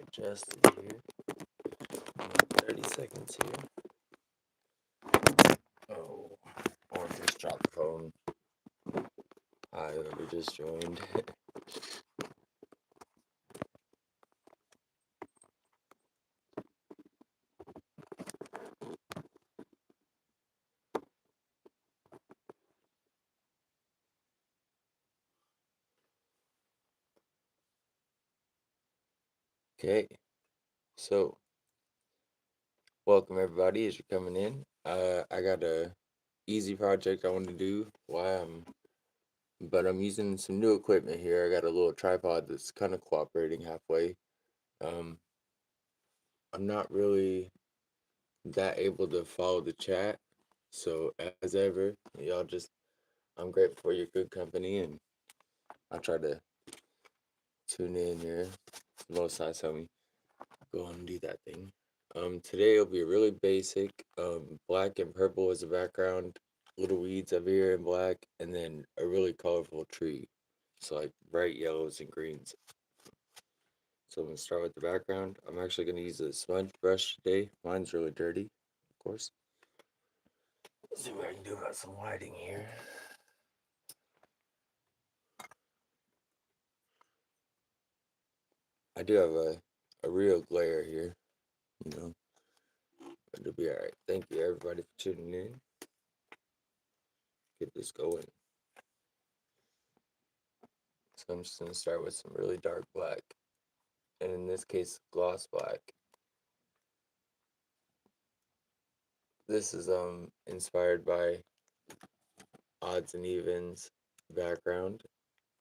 adjusted here. 30 seconds here. Oh, or just drop the phone. Hi, whoever just joined. Okay, so welcome everybody as you're coming in. I got a easy project I want to do but I'm using some new equipment here. I got a little tripod that's kind of cooperating halfway. Um, I'm not really that able to follow the chat, so as ever, I'm grateful for your good company, and I'll try to tune in here. Most I tell me go on and do that thing. Today it'll be really basic. Black and purple as a background, little weeds over here in black, and then a really colorful tree. So like bright yellows and greens. So I'm gonna start with the background. I'm actually gonna use a smudge brush today. Mine's really dirty, of course. Let's see what I can do about some lighting here. I do have a real glare here, but it'll be alright. Thank you everybody for tuning in. Get this going. So I'm just gonna start with some really dark black, and in this case, gloss black. This is inspired by Odds and Evens background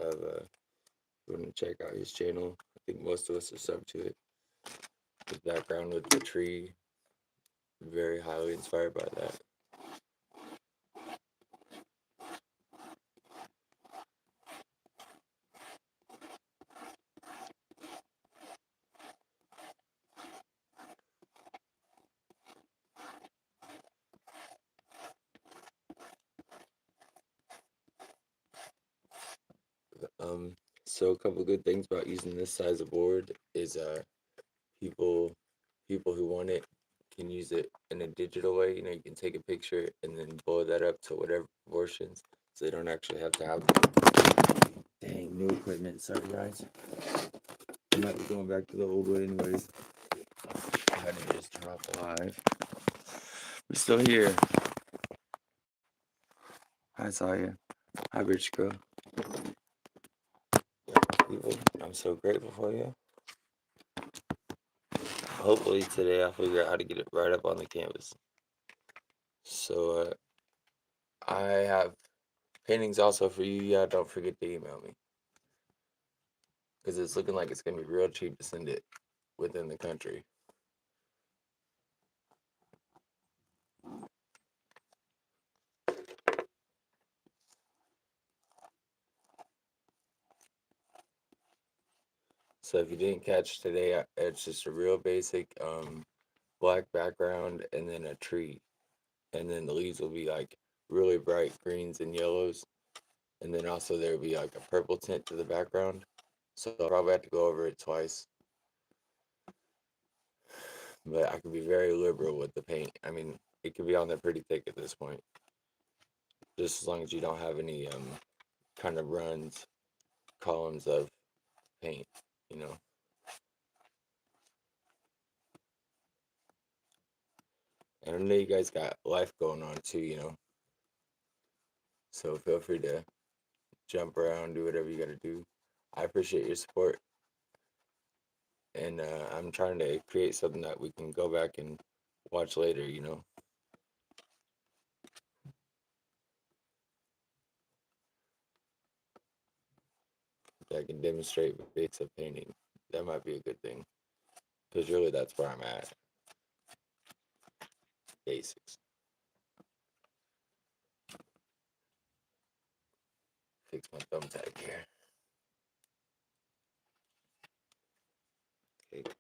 of you want to check out his channel. I think most of us are sub to it. His background with the tree, very highly inspired by that. So a couple good things about using this size of board is people people who want it can use it in a digital way. You can take a picture and then blow that up to whatever proportions, so they don't actually have to have dang new equipment. Sorry guys, I might be going back to the old way anyways. I had to just drop live. We're still here. Hi Saya. Hi Rich Girl. People, I'm so grateful for you. Hopefully today I'll figure out how to get it right up on the canvas. So I have paintings also for you. Yeah, don't forget to email me, because it's looking like it's gonna be real cheap to send it within the country. So if you didn't catch today, it's just a real basic black background and then a tree, and then the leaves will be like really bright greens and yellows, and then also there will be like a purple tint to the background. So I'll probably have to go over it twice, but I can be very liberal with the paint. I mean, it could be on there pretty thick at this point, just as long as you don't have any kind of runs, columns of paint, you know. And I know you guys got life going on too. So feel free to jump around, do whatever you got to do. I appreciate your support, and I'm trying to create something that we can go back and watch later. That can demonstrate basic painting. That might be a good thing, because really that's where I'm at. Basics. Fix my thumbtack here. Okay.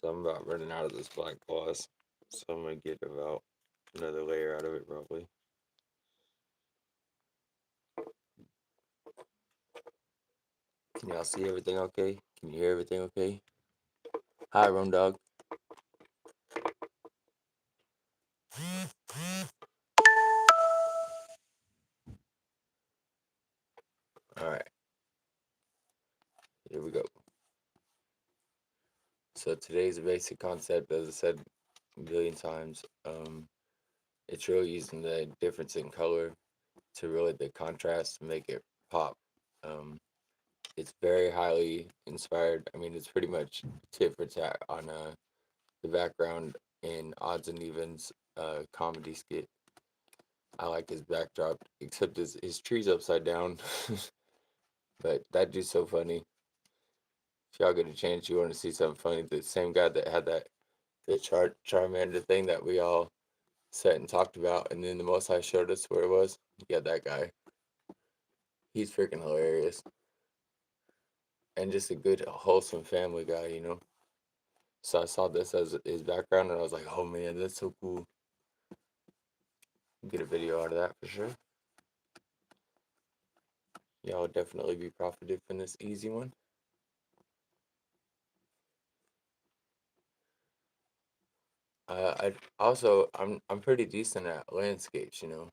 So I'm about running out of this black gloss. So I'm gonna get about another layer out of it probably. Can y'all see everything okay? Can you hear everything okay? Hi, Rum Dog. Alright, here we go. So today's basic concept, as I said a billion times, it's really using the difference in color to really the contrast to make it pop. Um, it's very highly inspired. I mean, it's pretty much tit for tat on the background in Odds and Evens comedy skit. I like his backdrop, except his tree's upside down. But that dude's so funny. If y'all get a chance, you want to see something funny, the same guy that had the Charmander thing that we all sat and talked about, and then the Most High showed us where it was. Yeah, that guy. He's freaking hilarious, and just a good, wholesome family guy, you know. So I saw this as his background, and I was like, oh man, that's so cool. Get a video out of that for sure. Y'all will definitely be profited from this easy one. I also I'm pretty decent at landscapes, you know,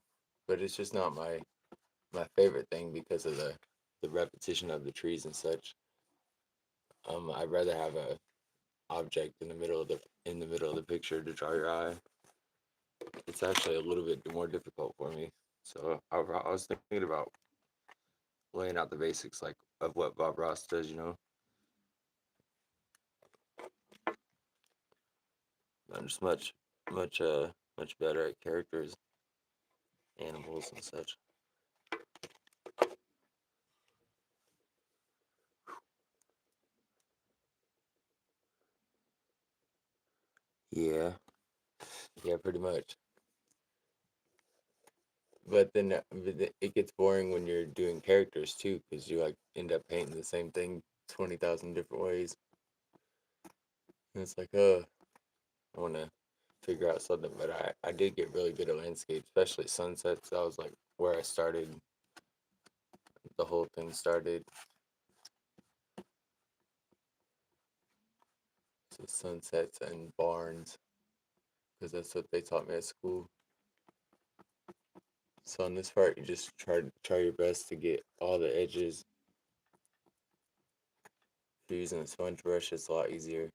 but it's just not my favorite thing because of the repetition of the trees and such. I'd rather have a object in the middle of the picture to draw your eye. It's actually a little bit more difficult for me. So I was thinking about laying out the basics like of what Bob Ross does, you know. I'm just much better at characters, animals and such. Yeah, yeah, pretty much. But then it gets boring when you're doing characters too, because you like end up painting the same thing 20,000 different ways. And it's like, I want to figure out something. But I did get really good at landscape, especially sunsets. That was like where I started. The whole thing started. So sunsets and barns, because that's what they taught me at school. So on this part, you just try your best to get all the edges. If you're using a sponge brush, it's a lot easier.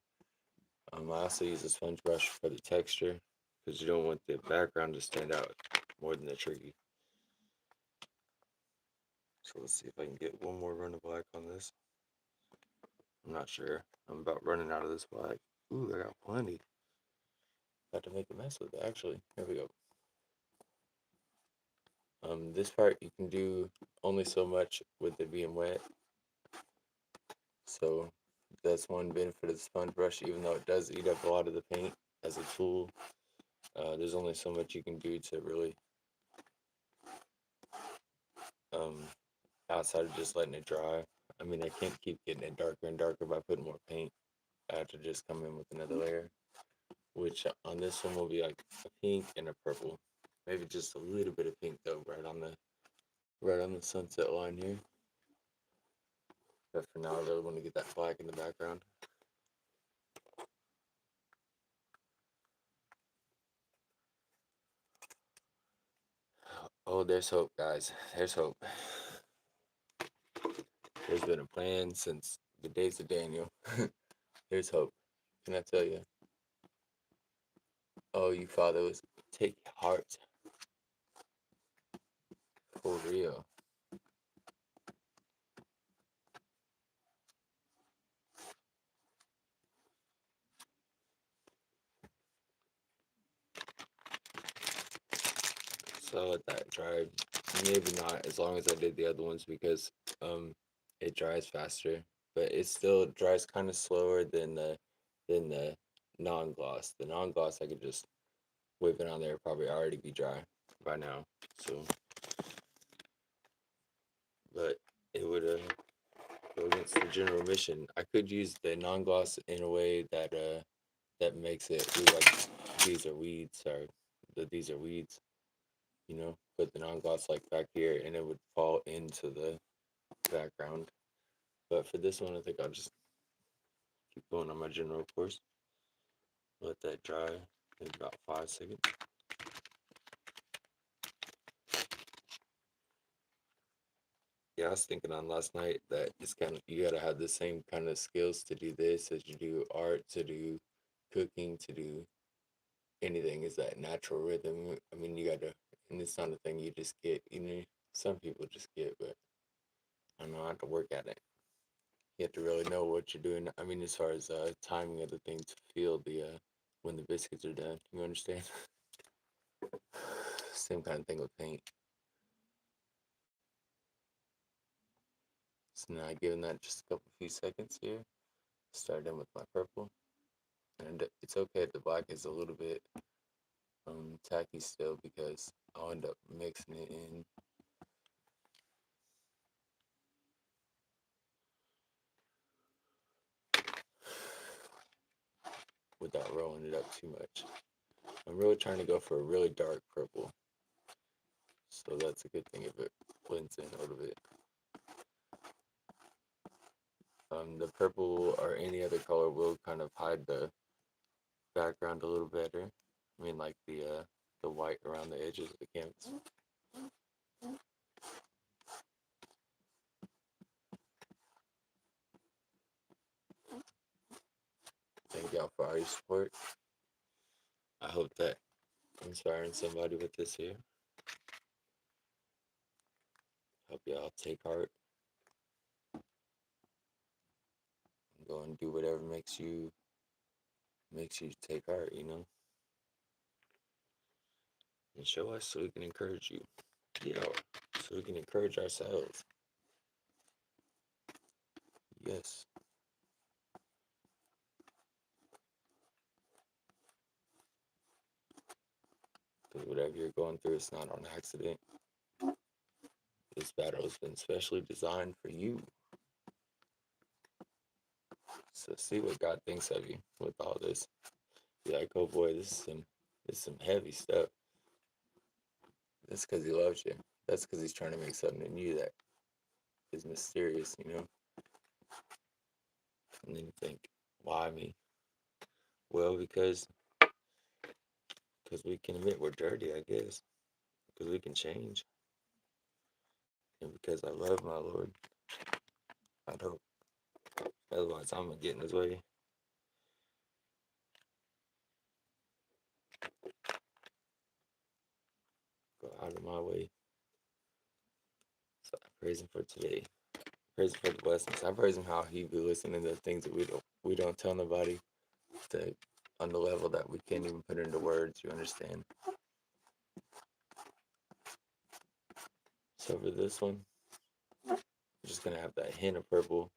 I also use a sponge brush for the texture because you don't want the background to stand out more than the tree. So let's see if I can get one more run of black on this. I'm not sure. I'm about running out of this black. Ooh, I got plenty. About to make a mess with it, actually. Here we go. This part you can do only so much with it being wet. So that's one benefit of the sponge brush, even though it does eat up a lot of the paint as a tool. There's only so much you can do to really, um, outside of just letting it dry. I mean, I can't keep getting it darker and darker by putting more paint. I have to just come in with another layer, which on this one will be like a pink and a purple. Maybe just a little bit of pink though, right on the sunset line here. But for now, I really want to get that black in the background. Oh, there's hope, guys. There's hope. There's been a plan since the days of Daniel. There's hope. Can I tell you? Oh, you fathers, take heart for real. So I'll let that dry. Maybe not as long as I did the other ones because um it dries faster, but it still dries kind of slower than the non-gloss. The non-gloss I could just whip it on there, probably already be dry by now. So, but it would go against the general mission. I could use the non-gloss in a way that that makes it be like these are weeds, or these are weeds, put the non-gloss like back here and it would fall into the background. But for this one, I think I'll just keep going on my general course. Let that dry in about 5 seconds. Yeah, I was thinking on last night that it's kind of, you gotta have the same kind of skills to do this as you do art, to do cooking, to do anything. Is that natural rhythm? I mean, you gotta, and it's not a thing you just get. Some people just get, but I don't know. I have to work at it. You have to really know what you're doing. I mean, as far as timing of the thing to feel the when the biscuits are done. You understand? Same kind of thing with paint. So now giving that just a couple few seconds here. Start in with my purple, and it's okay if the black is a little bit tacky still because I'll end up mixing it in without rolling it up too much. I'm really trying to go for a really dark purple, so that's a good thing if it blends in a little bit. The purple or any other color will kind of hide the background a little better. I mean, like the white around the edges of the canvas. Thank y'all for all your support. I hope that I'm inspiring somebody with this here. Hope y'all take heart and go and do whatever makes you take heart, and show us so we can encourage you. Yeah, so we can encourage ourselves. Yes. Because whatever you're going through, it's not on accident. This battle has been specially designed for you. So see what God thinks of you with all this. Be like, oh boy, this is some heavy stuff. That's because he loves you. That's because he's trying to make something in you that is mysterious. And then you think, why me? Well, because we can admit we're dirty, I guess. Because we can change. And because I love my Lord, I don't. Otherwise, I'm going to get in his way. Go out of my way. So I praise him for today. Praise him for the blessings. I praise him how he be listening to things that we don't tell nobody, to on the level that we can't even put into words. You understand? So for this one, I'm just gonna have that hint of purple.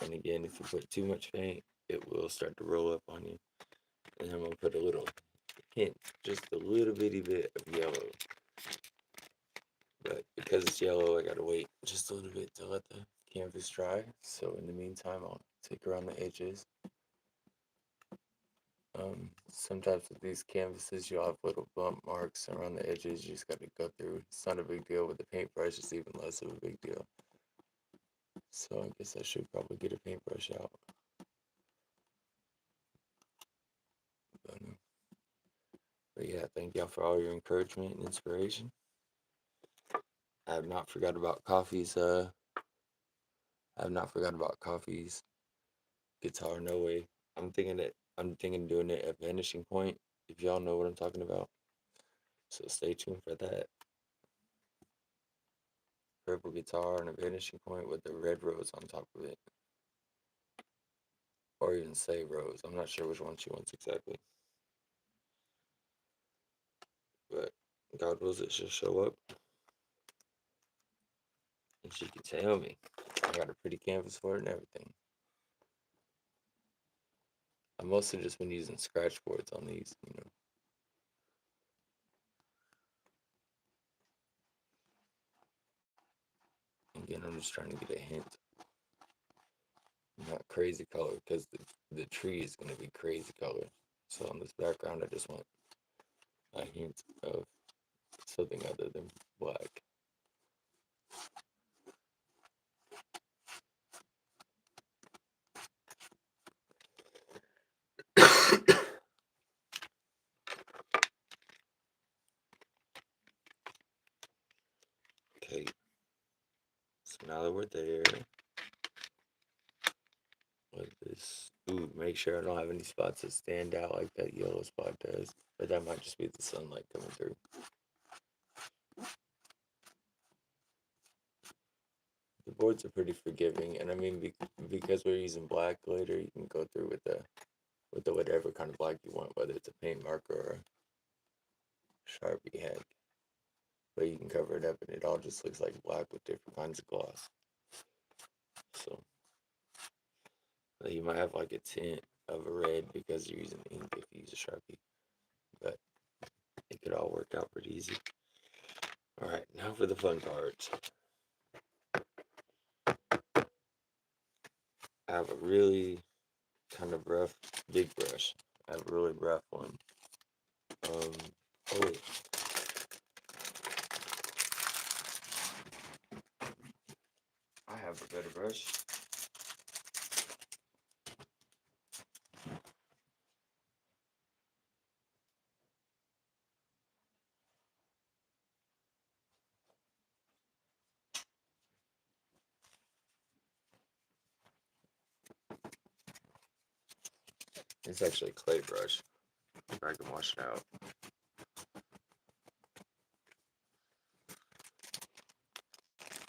And again, if you put too much paint, it will start to roll up on you. And I'm gonna put a little hint, just a little bitty bit of yellow. But because it's yellow, I gotta wait just a little bit to let the canvas dry. So in the meantime, I'll take around the edges. Sometimes with these canvases, you'll have little bump marks around the edges. You just got to go through. It's not a big deal. With the paintbrush, it's even less of a big deal. So I guess I should probably get a paintbrush out. But yeah, thank y'all for all your encouragement and inspiration. I have not forgot about Coffee's. I have not forgot about Coffee's guitar. No way. I'm thinking doing it at Vanishing Point. If y'all know what I'm talking about, so stay tuned for that. Purple guitar and a Vanishing Point with the red rose on top of it. Or even say rose. I'm not sure which one she wants exactly. But God wills it, she'll show up. And she can tell me. I got a pretty canvas for it and everything. I've mostly just been using scratch boards on these. Again, I'm just trying to get a hint. not crazy color, because the tree is going to be crazy color. So on this background, I just want a hint of something other than black. Okay, so now that we're there, with this, ooh, make sure I don't have any spots that stand out like that yellow spot does. But that might just be the sunlight coming through. The boards are pretty forgiving, and I mean, because we're using black glitter, you can go through with the whatever kind of black you want, whether it's a paint marker or a Sharpie heck. But you can cover it up, and it all just looks like black with different kinds of gloss. So you might have like a tint of a red because you're using ink if you use a Sharpie, but it could all work out pretty easy. All right, now for the fun parts. I have a really kind of rough big brush. I have a really rough one. Oh wait, I have a better brush. It's actually a clay brush. I can wash it out.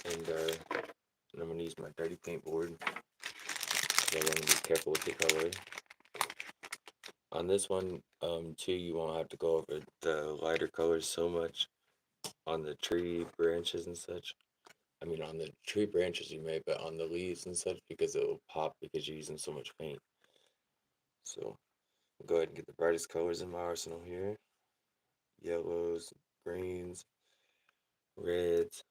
And I'm gonna use my dirty paint board. So I'm gonna be careful with the color. On this one, too, you won't have to go over the lighter colors so much on the tree branches and such. I mean, on the tree branches you may, but on the leaves and such, because it will pop because you're using so much paint. So I'll go ahead and get the brightest colors in my arsenal here. Yellows, greens, reds,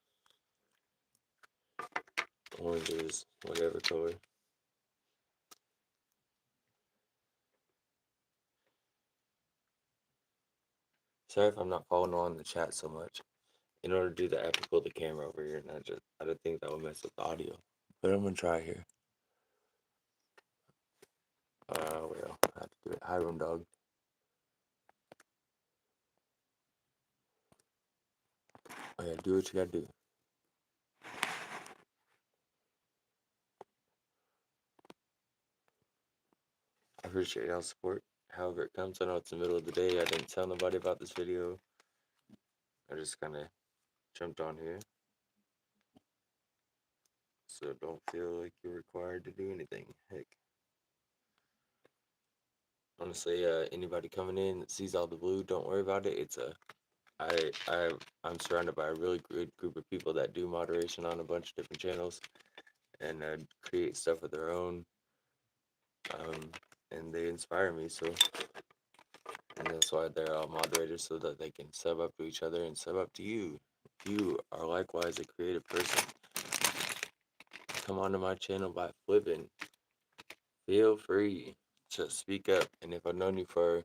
oranges, whatever color. Sorry if I'm not following along the chat so much. In order to do that, I have to pull the camera over here, and I don't think that will mess up the audio. But I'm gonna try here. Well, I have to do it. Hi, room dog. Oh yeah, do what you gotta do. I appreciate y'all's support. However it comes, I know it's the middle of the day. I didn't tell nobody about this video. I just kind of jumped on here. So don't feel like you're required to do anything. Heck. Honestly, anybody coming in that sees all the blue, don't worry about it. I'm surrounded by a really good group of people that do moderation on a bunch of different channels and create stuff of their own. And they inspire me, so, and that's why they're all moderators, so that they can sub up to each other and sub up to you. If you are likewise a creative person, come onto my channel by flipping. Feel free to speak up. And if I've known you for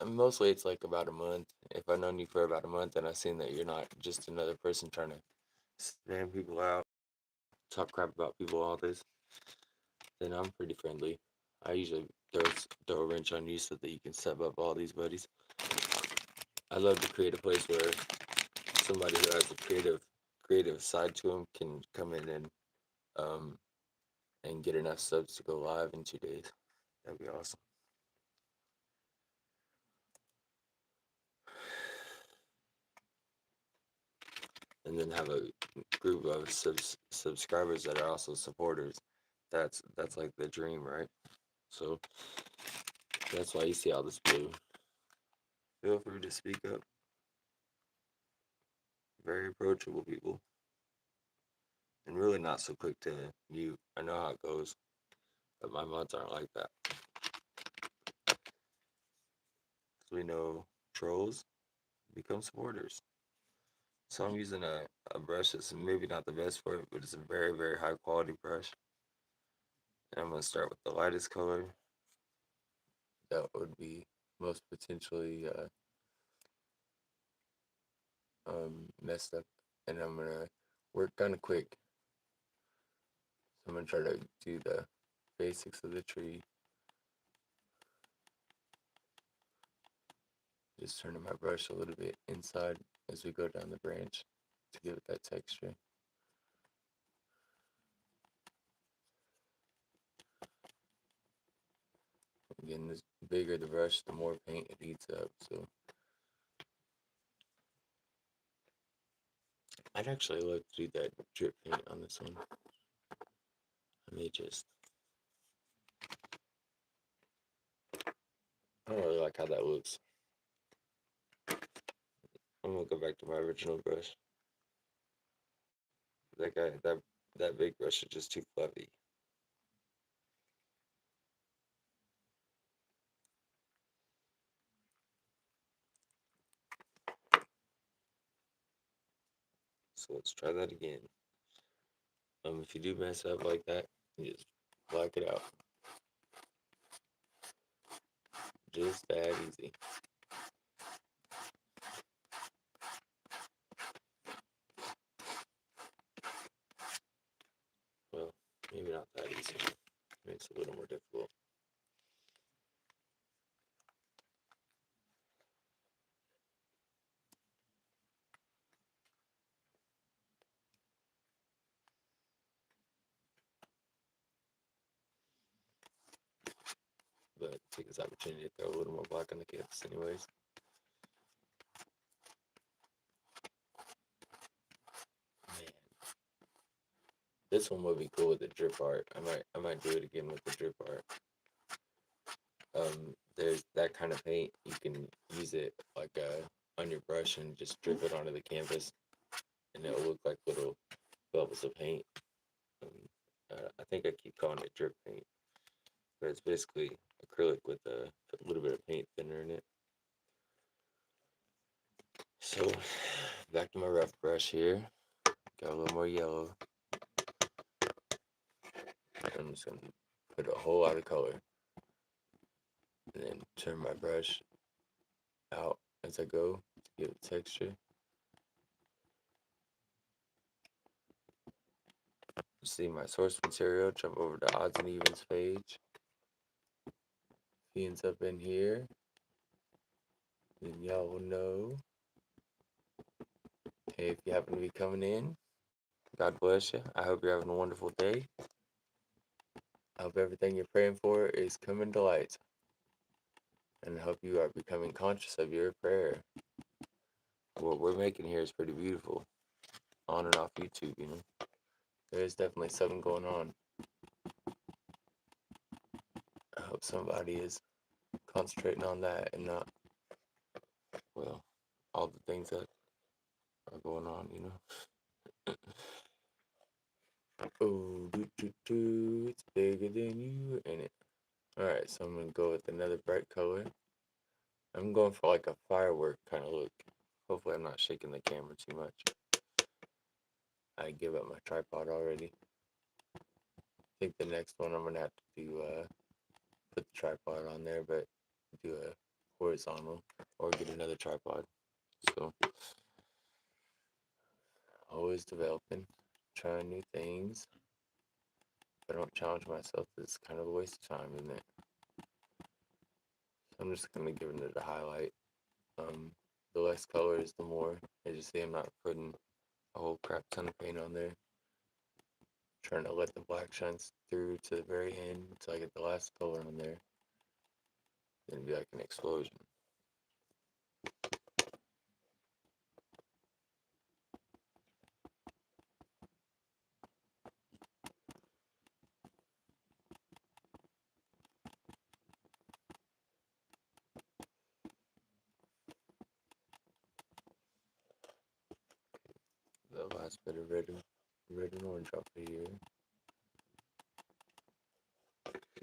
mostly it's like about a month. If I've known you for about a month and I've seen that you're not just another person trying to spam people out, talk crap about people, all this, then I'm pretty friendly. I usually throw a wrench on you so that you can sub up all these buddies. I love to create a place where somebody who has a creative side to them can come in um and get enough subs to go live in 2 days. That'd be awesome. And then have a group of subscribers that are also supporters. That's like the dream, right? So that's why you see all this blue. Feel free to speak up. Very approachable people. And really not so quick to mute. I know how it goes, but my mods aren't like that. So we know trolls become supporters. So I'm using a brush that's maybe not the best for it, but it's a very, very high quality brush. And I'm going to start with the lightest color. That would be most potentially messed up. And I'm going to work kind of quick. So I'm going to try to do the basics of the tree. Just turning my brush a little bit inside as we go down the branch to give it that texture. Again, the bigger the brush, the more paint it eats up. So I'd actually love to do that drip paint on this one. I may just, I don't really like how that looks. I'm gonna go back to my original brush. That big brush is just too fluffy. So let's try that again. If you do mess up like that, you just black it out. Just that easy. Well, maybe not that easy. It's a little more difficult. But take this opportunity to throw a little more black on the canvas anyways. Man. This one would be cool with the drip art. I might do it again with the drip art. There's that kind of paint. You can use it like on your brush and just drip it onto the canvas, and it'll look like little bubbles of paint. I think I keep calling it drip paint, but it's basically acrylic with a little bit of paint thinner in it. So back to my rough brush here. Got a little more yellow. I'm just gonna put a whole lot of color, and then turn my brush out as I go to give it texture. See my source material, jump over to odds and evens page. If he ends up in here, then y'all will know. Hey, if you happen to be coming in, God bless you. I hope you're having a wonderful day. I hope everything you're praying for is coming to light. And I hope you are becoming conscious of your prayer. What we're making here is pretty beautiful. On and off YouTube, you know. There's definitely something going on. I hope somebody is concentrating on that and not, well, all the things that are going on, you know. Oh, it's bigger than you, ain't it? Alright, so I'm gonna go with another bright color. I'm going for like a firework kind of look. Hopefully I'm not shaking the camera too much. I give up my tripod already. I think the next one I'm gonna have to do, put the tripod on there, but do a horizontal or get another tripod. So, always developing, trying new things. If I don't challenge myself, it's kind of a waste of time, isn't it? So I'm just gonna give it a highlight. The less colors, the more. As you see, I'm not putting a whole crap ton of paint on there. Trying to let the black shine through to the very end until I get the last color on there. Then it'd be like an explosion. The last bit of red and orange off of here.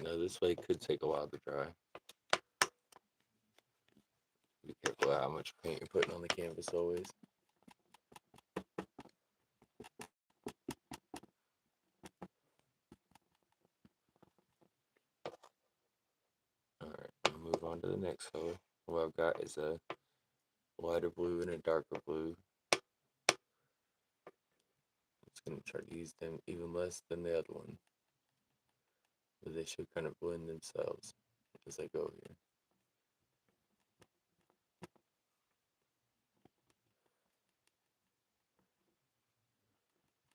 Now this way could take a while to dry. Be careful how much paint you're putting on the canvas always. on to the next color. What I've got is a lighter blue and a darker blue. I'm just going to try to use them even less than the other one, but they should kind of blend themselves as I go here.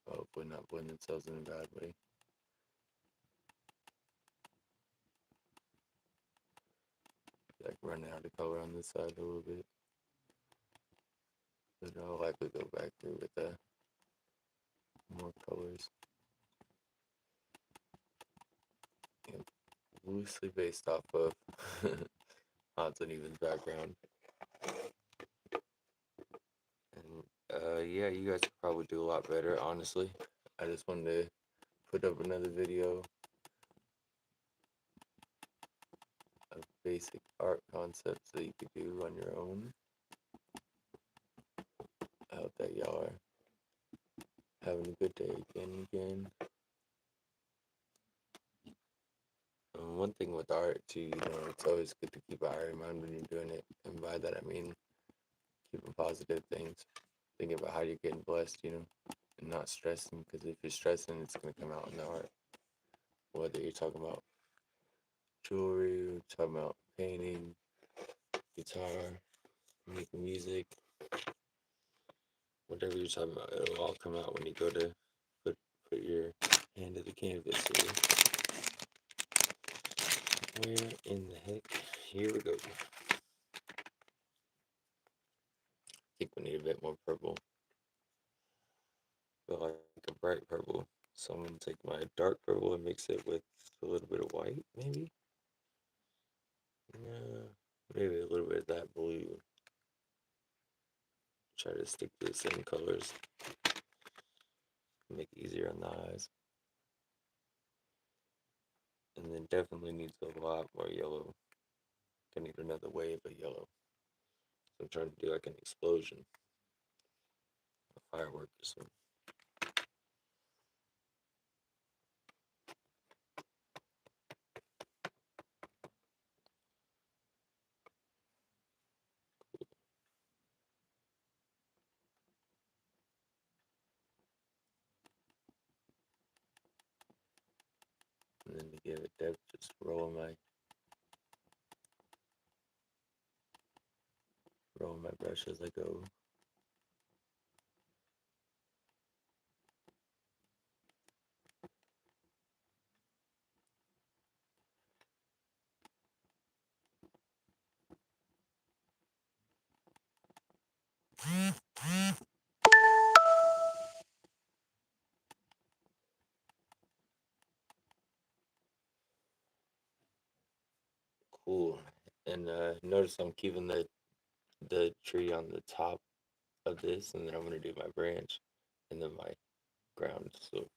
Hopefully not blend themselves in a bad way. Like running out of color on this side a little bit, but I'll likely go back through with more colors. Yeah, loosely based off of odds and evens background. And yeah, you guys could probably do a lot better, honestly. I just wanted to put up another video of basic art concepts that you could do on your own. I hope that y'all are having a good day again. One thing with art too, it's always good to keep an eye in mind when you're doing it. And by that I mean keeping positive things. Thinking about how you're getting blessed, and not stressing, because if you're stressing, it's going to come out in the art. Whether you're talking about jewelry, or talking about painting, guitar, making music, whatever you're talking about, it'll all come out when you go to put your hand to the canvas here. Where in the heck? Here we go. I think we need a bit more purple. But like a bright purple. So I'm going to take my dark purple and mix it with a little bit of white, maybe? Yeah, maybe a little bit of that blue. Try to stick to the same colors. Make it easier on the eyes. And then definitely needs a lot more yellow. Gonna need another wave of yellow. So I'm trying to do like an explosion. A firework or something. And then to give it depth, just roll my brush as I go. Cool. And notice I'm keeping the tree on the top of this, and then I'm gonna do my branch and then my ground. So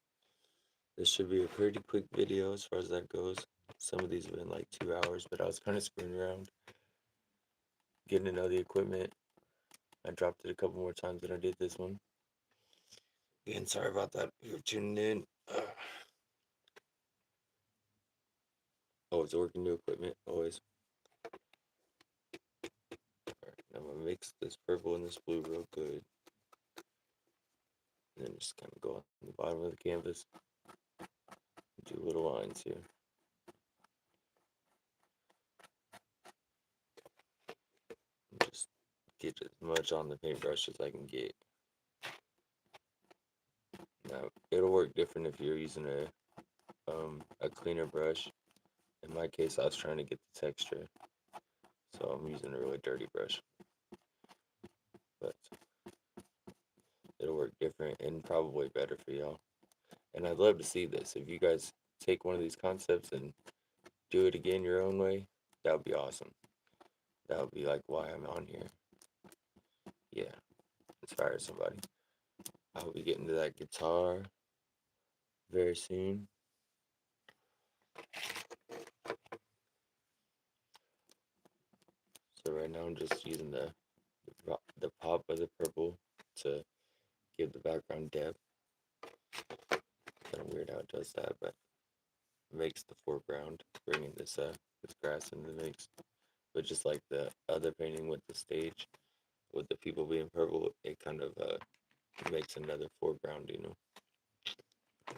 this should be a pretty quick video as far as that goes. Some of these have been like 2 hours, but I was kind of screwing around, getting to know the equipment. I dropped it a couple more times than I did this one. Again, sorry about that. If you're tuning in. Always working new equipment, always. Alright, now I'm gonna mix this purple and this blue real good. And then just kind of go on the bottom of the canvas. Do little lines here. And just get as much on the paintbrush as I can get. Now, it'll work different if you're using a cleaner brush. In my case, I was trying to get the texture, so I'm using a really dirty brush. But it'll work different and probably better for y'all. And I'd love to see this. If you guys take one of these concepts and do it again your own way, that would be awesome. That would be like why I'm on here. Yeah, inspire somebody. I'll be getting to that guitar very soon. So right now I'm just using the pop of the purple to give the background depth. Kind of weird how it does that, but it makes the foreground, bringing this grass into the mix. but just like the other painting with the stage, with the people being purple, it kind of makes another foreground, you know.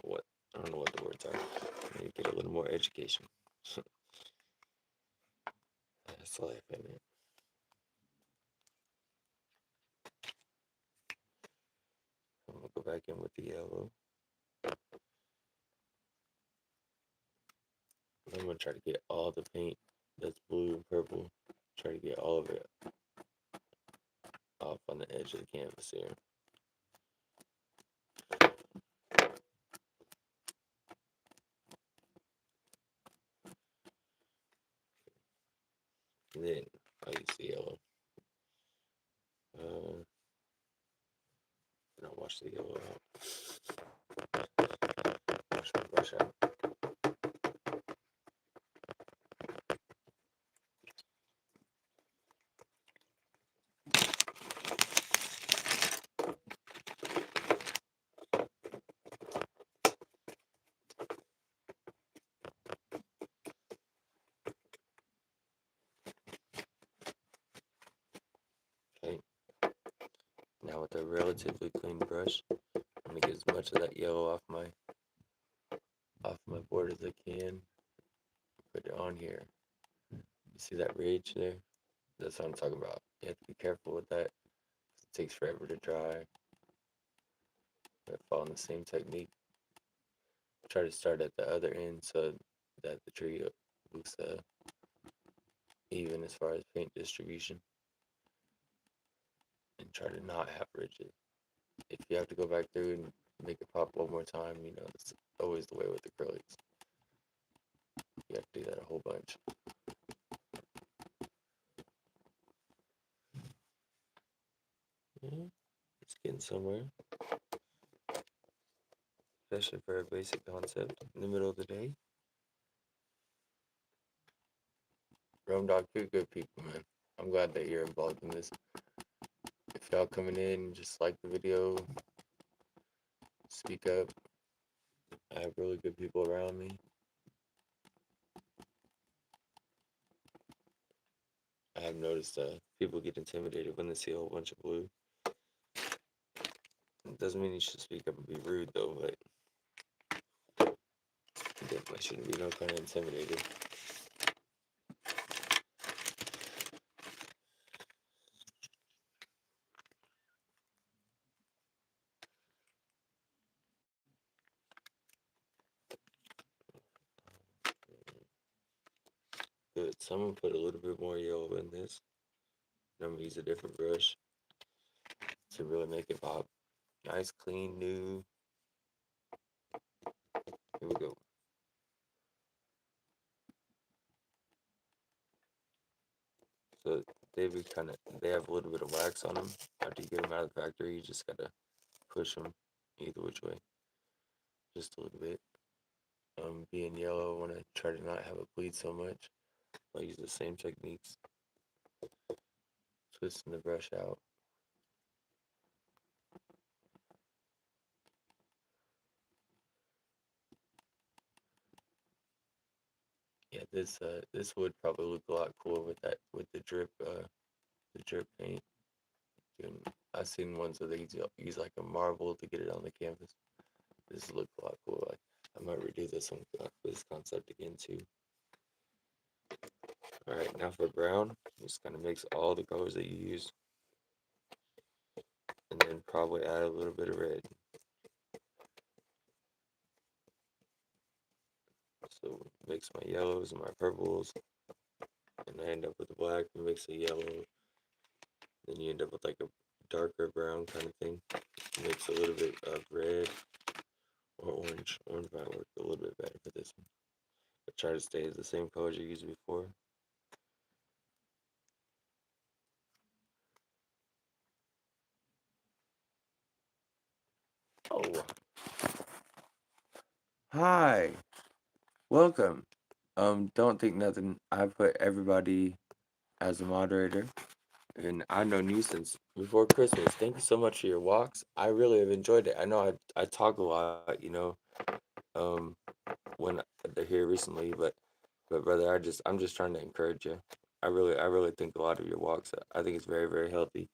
What I don't know what the words are. I need to get a little more education. That's all I have in it. I'm gonna go back in with the yellow. I'm gonna try to get all the paint that's blue and purple. Try to get all of it off on the edge of the canvas here. And then I'll use the yellow. And I'll wash the yellow out. Wash my brush out. Okay. Now with a relatively clean brush, I'm gonna get as much of that yellow off my board as I can. Put it on here. You see that ridge there? That's what I'm talking about. You have to be careful with that. It takes forever to dry. Following the same technique. Try to start at the other end so that the tree looks even as far as paint distribution. And try to not have ridges. If you have to go back through and make it pop one more time, you know, it's always the way with acrylics. You have to do that a whole bunch. Yeah, it's getting somewhere. Especially for a basic concept in the middle of the day. Rome Dog, you're good people, man. I'm glad that you're involved in this. If y'all coming in, just like the video, speak up. I have really good people around me. I have noticed people get intimidated when they see a whole bunch of blue. It doesn't mean you should speak up and be rude, though, but you definitely shouldn't be no kind of intimidated. Good. Someone put a little bit more yellow in this. I'm gonna use a different brush to really make it pop. Nice, clean, new. Here we go. So they have a little bit of wax on them. After you get them out of the factory, you just gotta push them either which way, just a little bit. Being yellow, I want to try to not have it bleed so much. I'll use the same techniques, twisting the brush out. Yeah, this would probably look a lot cooler with the drip paint. I've seen ones where they use like a marble to get it on the canvas. This looks a lot cooler. Like I might redo this one for this concept again too. All right, now for brown, just kind of mix all the colors that you use, and then probably add a little bit of red. So mix my yellows and my purples, and I end up with the black. Mix the yellow, then you end up with like a darker brown kind of thing. Mix a little bit of red or orange. Orange might work a little bit better for this one. But try to stay the same colors you used before. Oh, hi, welcome. Don't think nothing. I put everybody as a moderator, and I know you since before Christmas. Thank you so much for your walks. I really have enjoyed it. I know I talk a lot, you know, um, when they're here recently, but brother, I'm just trying to encourage you. I really think a lot of your walks. I think it's very, very healthy.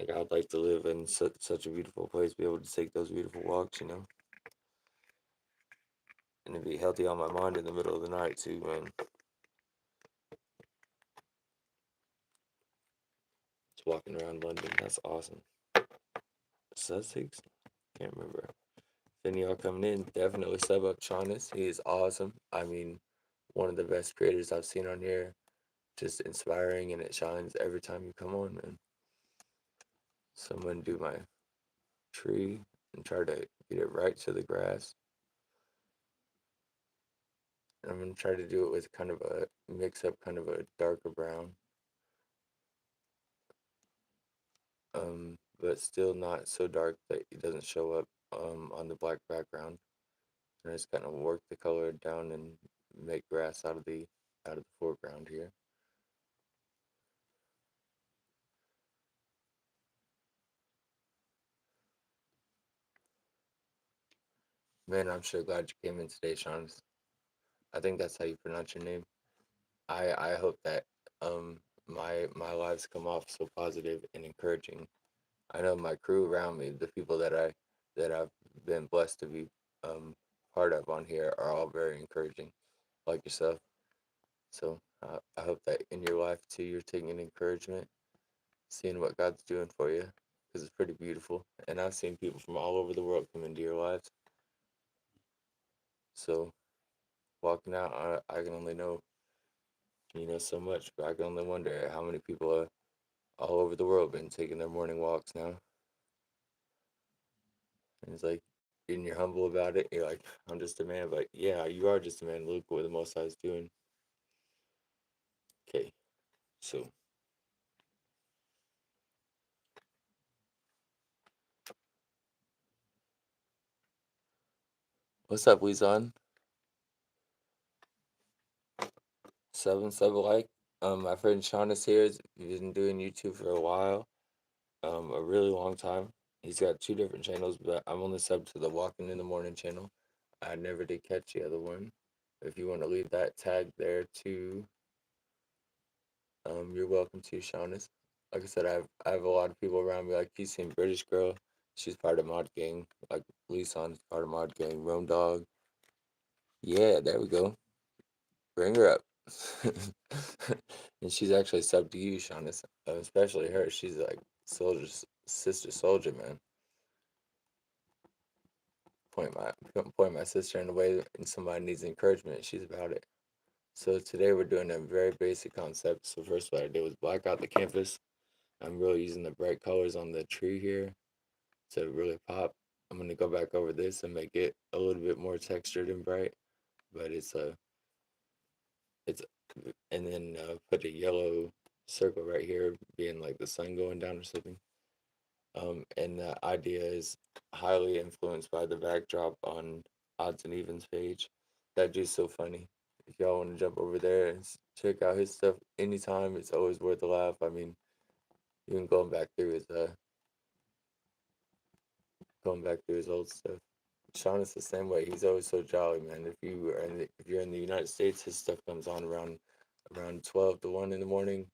Like I'd like to live in such a beautiful place, be able to take those beautiful walks, and to be healthy on my mind in the middle of the night too, man. Just walking around London, that's awesome. Sussex, can't remember. If any of y'all coming in, definitely sub up Shaunus. He is awesome. I mean, one of the best creators I've seen on here. Just inspiring, and it shines every time you come on, man. So I'm gonna do my tree and try to get it right to the grass. And I'm gonna try to do it with kind of a mix up, kind of a darker brown, but still not so dark that it doesn't show up on the black background. And I just kind of work the color down and make grass out of the foreground here. Man, I'm sure glad you came in today, Sean. I think that's how you pronounce your name. I hope that my lives come off so positive and encouraging. I know my crew around me, the people that I've been blessed to be part of on here, are all very encouraging, like yourself. So I hope that in your life too, you're taking encouragement, seeing what God's doing for you, because it's pretty beautiful. And I've seen people from all over the world come into your lives. So walking out, I can only know, so much. But I can only wonder how many people all over the world been taking their morning walks now. And it's like, and you're humble about it. You're like, I'm just a man. But yeah, you are just a man. Look what the Most High is doing. Okay, so what's up, Weezon? Sub like. My friend Sean is here. He's been doing YouTube for a while, a really long time. He's got two different channels, but I'm only subbed to the Walking in the Morning channel. I never did catch the other one. If you want to leave that tag there too, you're welcome to, Shaunus. Like I said, I have a lot of people around me. Like you seen British girl, she's part of Mod Gang. Like Lisan's part of Mod Gang. Rome Dog, yeah, there we go. Bring her up. And she's actually sub to you, Shaunus. Especially her. She's like soldier, sister soldier, man. Point my sister in the way, and somebody needs encouragement. She's about it. So today we're doing a very basic concept. So first, what I did was black out the canvas. I'm really using the bright colors on the tree here to really pop. I'm gonna go back over this and make it a little bit more textured and bright, but it's and then put a yellow circle right here, being like the sun going down or something. And the idea is highly influenced by the backdrop on Odds and Evens page. That dude's so funny. If y'all want to jump over there and check out his stuff anytime, it's always worth a laugh. I mean, even going back through his old stuff. Sean is the same way. He's always so jolly, man. If you're in the United States, his stuff comes on around 12 to 1 in the morning.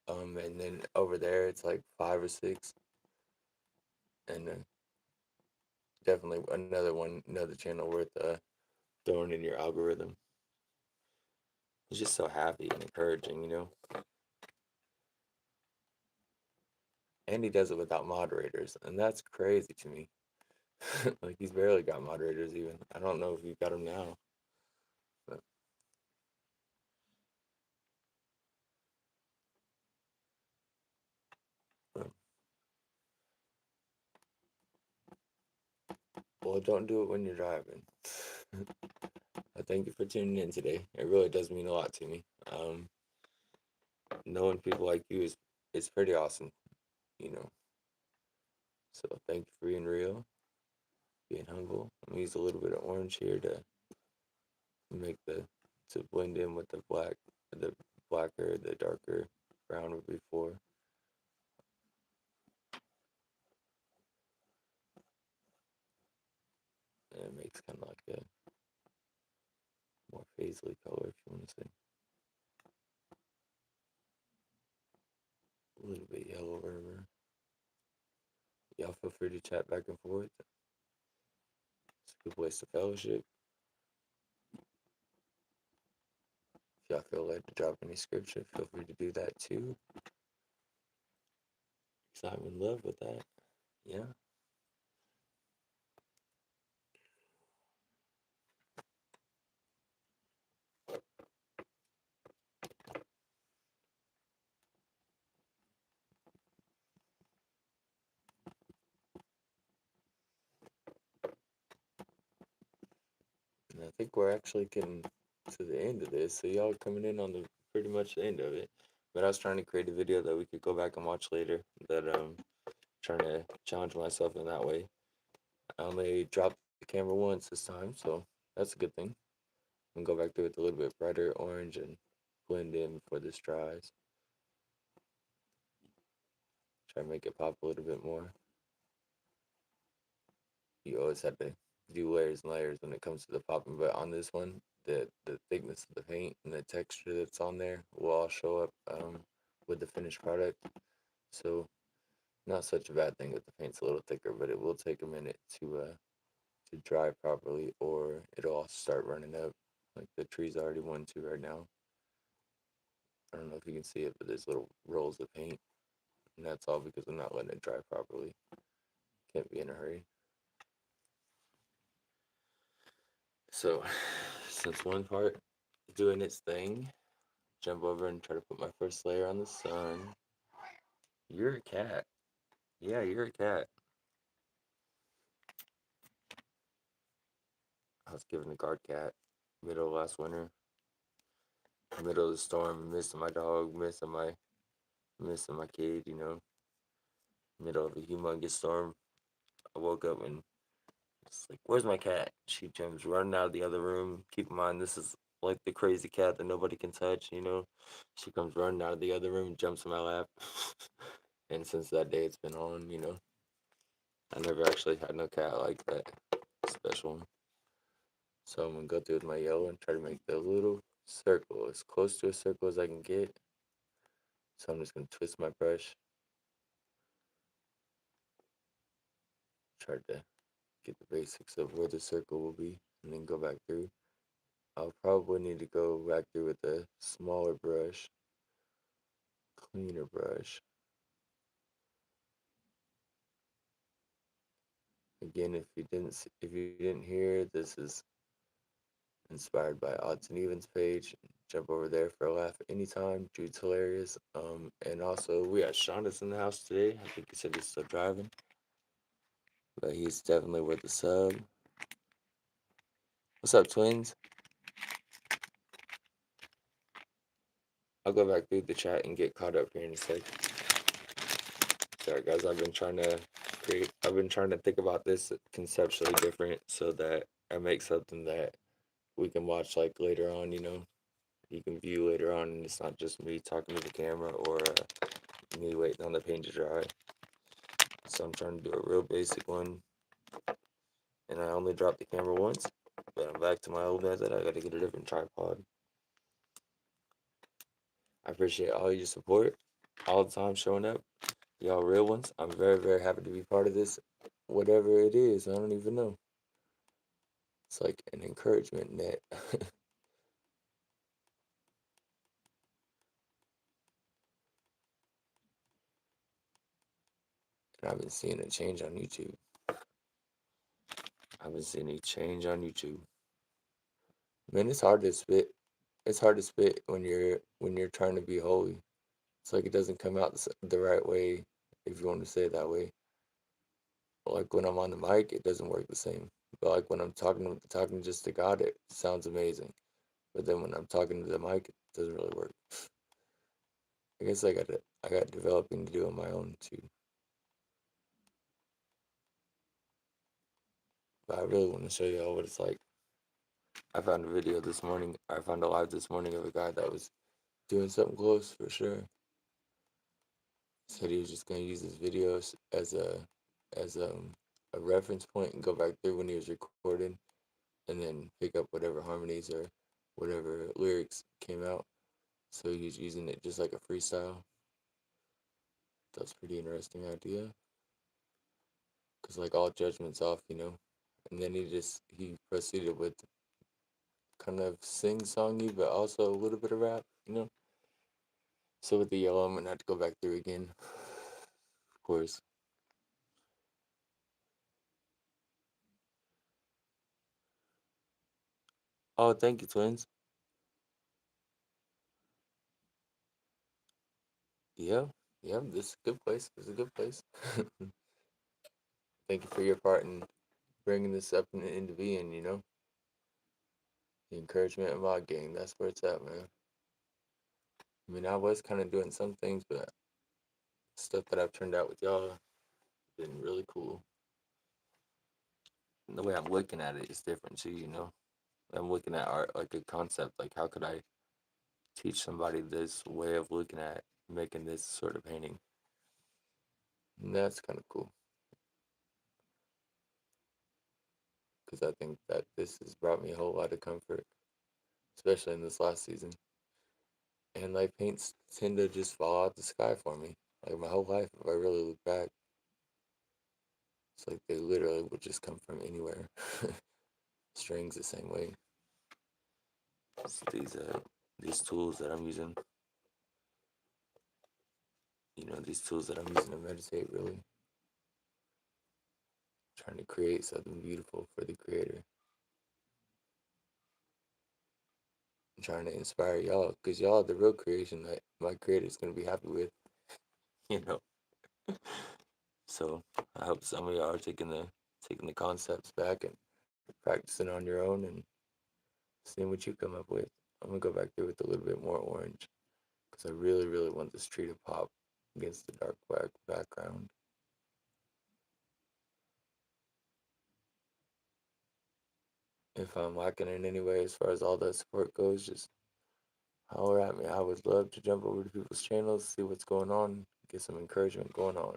And then over there it's like 5 or 6. And definitely another channel worth throwing in your algorithm. He's just so happy and encouraging. And he does it without moderators, and that's crazy to me. Like he's barely got moderators even. I don't know if you've got them now, but, but well, don't do it when you're driving. I thank you for tuning in today. It really does mean a lot to me. Knowing people like you is pretty awesome, you know. So thank you for being real, being humble. I'm gonna use a little bit of orange here to make to blend in with the blacker, the darker brown before. And it makes kind of like a more paisley color, if you want to say. a little bit yellow, whatever. Y'all feel free to chat back and forth. It's a good place to fellowship. If y'all feel led to drop any scripture, feel free to do that too. Because I'm in love with that. Yeah. And I think we're actually getting to the end of this. So y'all coming in on the pretty much the end of it. But I was trying to create a video that we could go back and watch later. That trying to challenge myself in that way. I only dropped the camera once this time, so that's a good thing. And go back through with a little bit brighter orange and blend in before this dries. Try to make it pop a little bit more. You always have to do layers and layers when it comes to the popping, but on this one, the thickness of the paint and the texture that's on there will all show up with the finished product. So not such a bad thing if the paint's a little thicker, but it will take a minute to dry properly, or it'll all start running up. Like the tree's already 1-2 right now. I don't know if you can see it, but there's little rolls of paint, and that's all because I'm not letting it dry properly. Can't be in a hurry. So, since one part doing its thing, jump over and try to put my first layer on the sun. You're a cat. Yeah, you're a cat. I was given a guard cat middle of last winter, middle of the storm, missing my dog, missing my kid, middle of a humongous storm. I woke up and it's like, where's my cat? She jumps running out of the other room. Keep in mind, this is like the crazy cat that nobody can touch. She comes running out of the other room, jumps in my lap. And since that day, it's been on. I never actually had no cat like that. Special. So I'm gonna go through with my yellow and try to make the little circle as close to a circle as I can get. So I'm just gonna twist my brush, try to get the basics of where the circle will be, and then go back through. I'll probably need to go back through with a smaller brush, cleaner brush. Again, if you didn't hear, this is inspired by Odds and Evens page. Jump over there for a laugh anytime. Dude's hilarious. And also we got Shonda's in the house today. I think he said he's still driving, but he's definitely worth a sub. What's up, twins? I'll go back through the chat and get caught up here in a sec. Sorry, guys. I've been trying to think about this conceptually different so that I make something that we can watch like later on. You can view later on, and it's not just me talking to the camera or me waiting on the paint to dry. So I'm trying to do a real basic one, and I only dropped the camera once, but I'm back to my old method. I gotta get a different tripod. I appreciate all your support, all the time showing up. Y'all real ones. I'm very, very happy to be part of this. Whatever it is, I don't even know. It's like an encouragement net. And I've been seeing a change on YouTube. I've been seeing a change on YouTube. Man, it's hard to spit. It's hard to spit when you're trying to be holy. It's like it doesn't come out the right way, if you want to say it that way. Like when I'm on the mic, it doesn't work the same. But like when I'm talking just to God, it sounds amazing. But then when I'm talking to the mic, it doesn't really work. I guess I got developing to do on my own too. But I really want to show y'all what it's like. I found a video this morning. I found a live this morning of a guy that was doing something close for sure. Said he was just gonna use his videos as a reference point and go back through when he was recording, and then pick up whatever harmonies or whatever lyrics came out. So he was using it just like a freestyle. That's a pretty interesting idea. Because, like, all judgment's off, And then he proceeded with kind of sing-songy, but also a little bit of rap. So with the yellow, I'm gonna have to go back through again, of course. Oh, thank you, twins. Yeah, yeah, this is a good place. This is a good place. Thank you for your part in bringing this up into being. The encouragement of my gang. That's where it's at, man. I mean, I was kind of doing some things, but stuff that I've turned out with y'all been really cool. And the way I'm looking at it is different too. I'm looking at art like a concept. Like, how could I teach somebody this way of looking at making this sort of painting? And that's kind of cool because I think that this has brought me a whole lot of comfort, especially in this last season. And like paints tend to just fall out the sky for me. Like my whole life, if I really look back, it's like they literally would just come from anywhere. Strings the same way. It's these tools that I'm using. These tools that I'm using to meditate, really trying to create something beautiful for the creator. I'm trying to inspire y'all, because y'all are the real creation that my creator is gonna be happy with. You know. So I hope some of y'all are taking the concepts back and practicing on your own and seeing what you come up with. I'm gonna go back there with a little bit more orange because I really, really want this tree to pop against the dark black background. If I'm lacking in any way as far as all that support goes, just holler at me. I would love to jump over to people's channels, see what's going on, get some encouragement going on.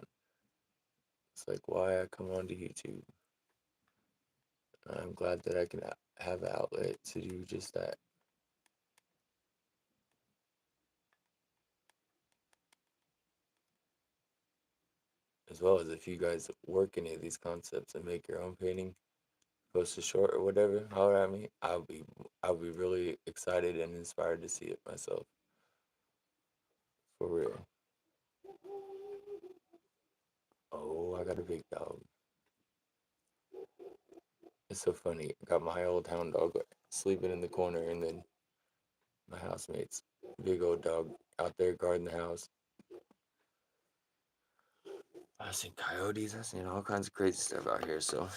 It's like why I come onto YouTube. I'm glad that I can have an outlet to do just that. As well as if you guys work any of these concepts and make your own painting, post a short or whatever, holler at me. I'll be really excited and inspired to see it myself. For real. Oh, I got a big dog. It's so funny. I got my old hound dog sleeping in the corner, and then my housemate's big old dog out there guarding the house. I've seen coyotes. I've seen all kinds of crazy stuff out here. So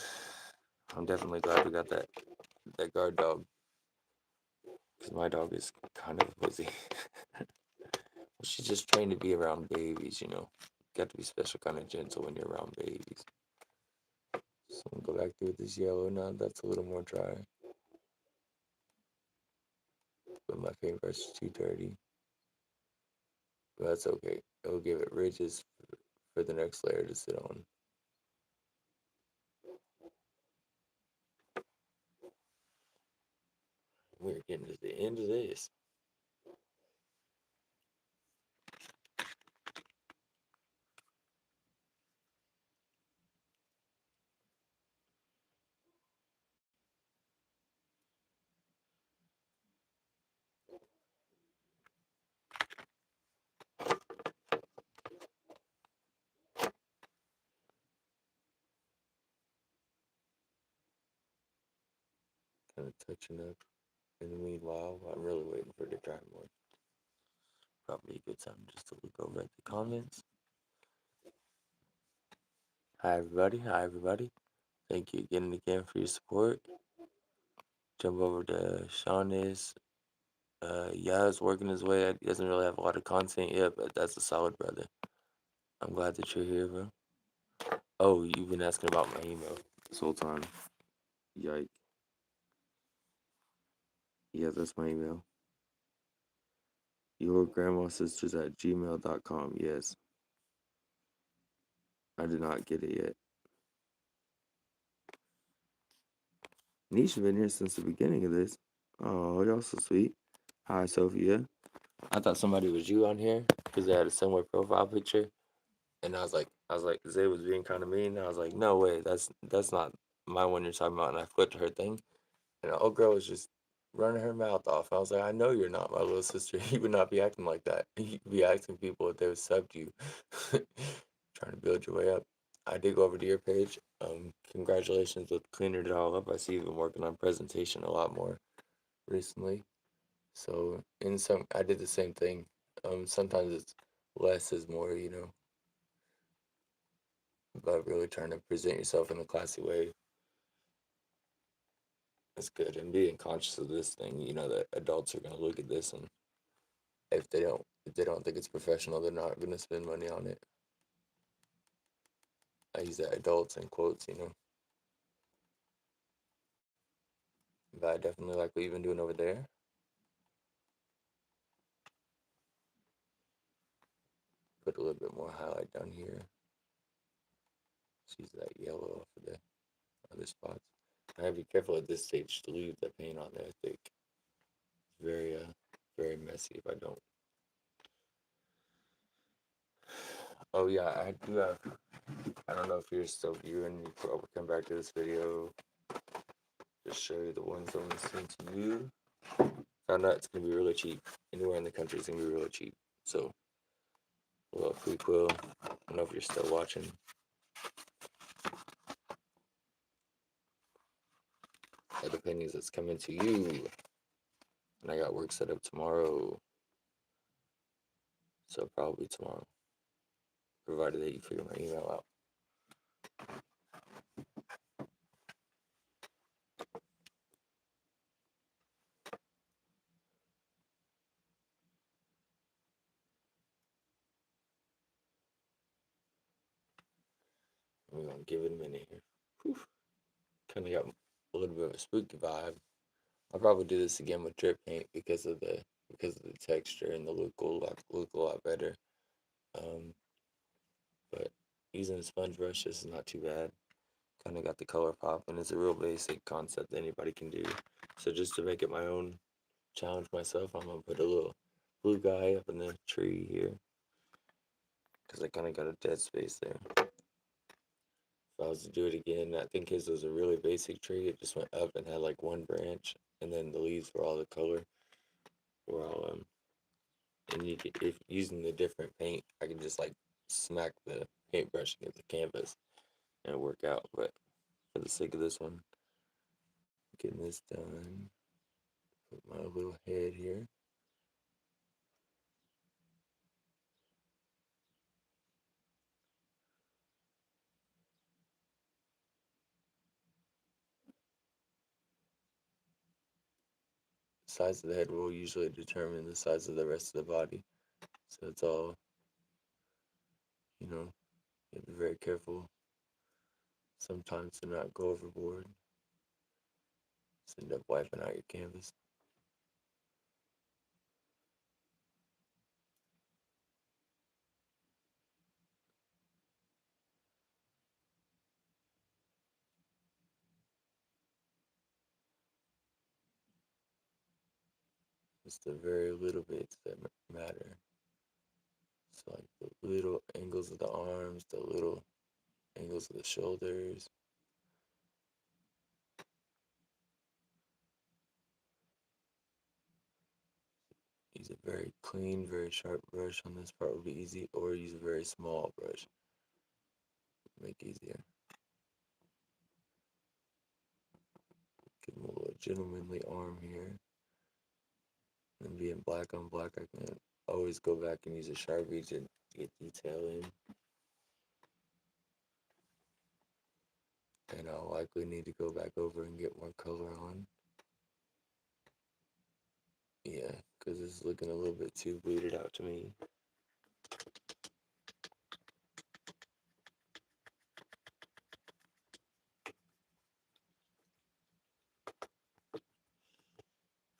I'm definitely glad we got that guard dog, because my dog is kind of a pussy. She's just trained to be around babies. Got to be special kind of gentle when you're around babies. So I'm gonna go back through this yellow now. That's a little more dry. But my paintbrush is too dirty. But that's okay. It'll give it ridges for the next layer to sit on. We're getting to the end of this. Kind of touching up. In the meanwhile, I'm really waiting for it to dry more. Probably a good time just to look over at the comments. Hi everybody. Hi everybody. Thank you again and again for your support. Jump over to Shaunis. Yeah, he's working his way. He doesn't really have a lot of content yet, but that's a solid brother. I'm glad that you're here, bro. Oh, you've been asking about my email this whole time. Yike. Yeah, that's my email. YourGrandmaSisters@gmail.com. Yes. I did not get it yet. Nisha been here since the beginning of this. Oh, y'all so sweet. Hi, Sophia. I thought somebody was you on here because they had a similar profile picture. And I was like, Zay was being kind of mean. I was like, no way, that's not my one you're talking about. And I flipped her thing, and the old girl was just running her mouth off. I was like, I know you're not my little sister. You would not be acting like that. You'd be asking people if they would sub to you, trying to build your way up. I did go over to your page. Congratulations with cleaning it all up. I see you've been working on presentation a lot more recently. So I did the same thing. Sometimes it's less is more, but really trying to present yourself in a classy way is good. And being conscious of this thing, that adults are gonna look at this, and if they don't think it's professional, they're not gonna spend money on it. I use that adults in quotes. But I definitely like what you've been doing over there. Put a little bit more highlight down here. Let's use that yellow off of the other spots. I have to be careful at this stage to leave the paint on there. I think it's very messy if I don't. Oh yeah, I do have. I don't know if you're still viewing. You probably come back to this video. Just show you the ones I'm listening to you. Found out it's gonna be really cheap. Anywhere in the country is gonna be really cheap. So, well, free quill. I don't know if you're still watching. At the pennies that's coming to you. And I got work set up tomorrow. So probably tomorrow. Provided that you figure my email out. We're gonna give it a minute here. Whew. Kinda got a little bit of a spooky vibe. I'll probably do this again with drip paint because of the texture and the look a lot better. Um, but using a sponge brush, this is not too bad. Kind of got the color pop, and it's a real basic concept that anybody can do. So just to make it my own, challenge myself, I'm gonna put a little blue guy up in the tree here because I kind of got a dead space there. If I was to do it again, I think his was a really basic tree. It just went up and had like one branch, and then the leaves were all the color. Were all and you could, if using the different paint, I can just like smack the paintbrush against the canvas and work out. But for the sake of this one, getting this done, put my little head here. The size of the head will usually determine the size of the rest of the body. So it's all, you have to be very careful sometimes to not go overboard. Just end up wiping out your canvas. Just the very little bits that matter. So like the little angles of the arms, the little angles of the shoulders. Use a very clean, very sharp brush on this part will be easy, or use a very small brush. Make it easier. Give him a little gentlemanly arm here. And being black on black, I can always go back and use a Sharpie to get detail in. And I'll likely need to go back over and get more color on. Yeah, because it's looking a little bit too bleeded out to me.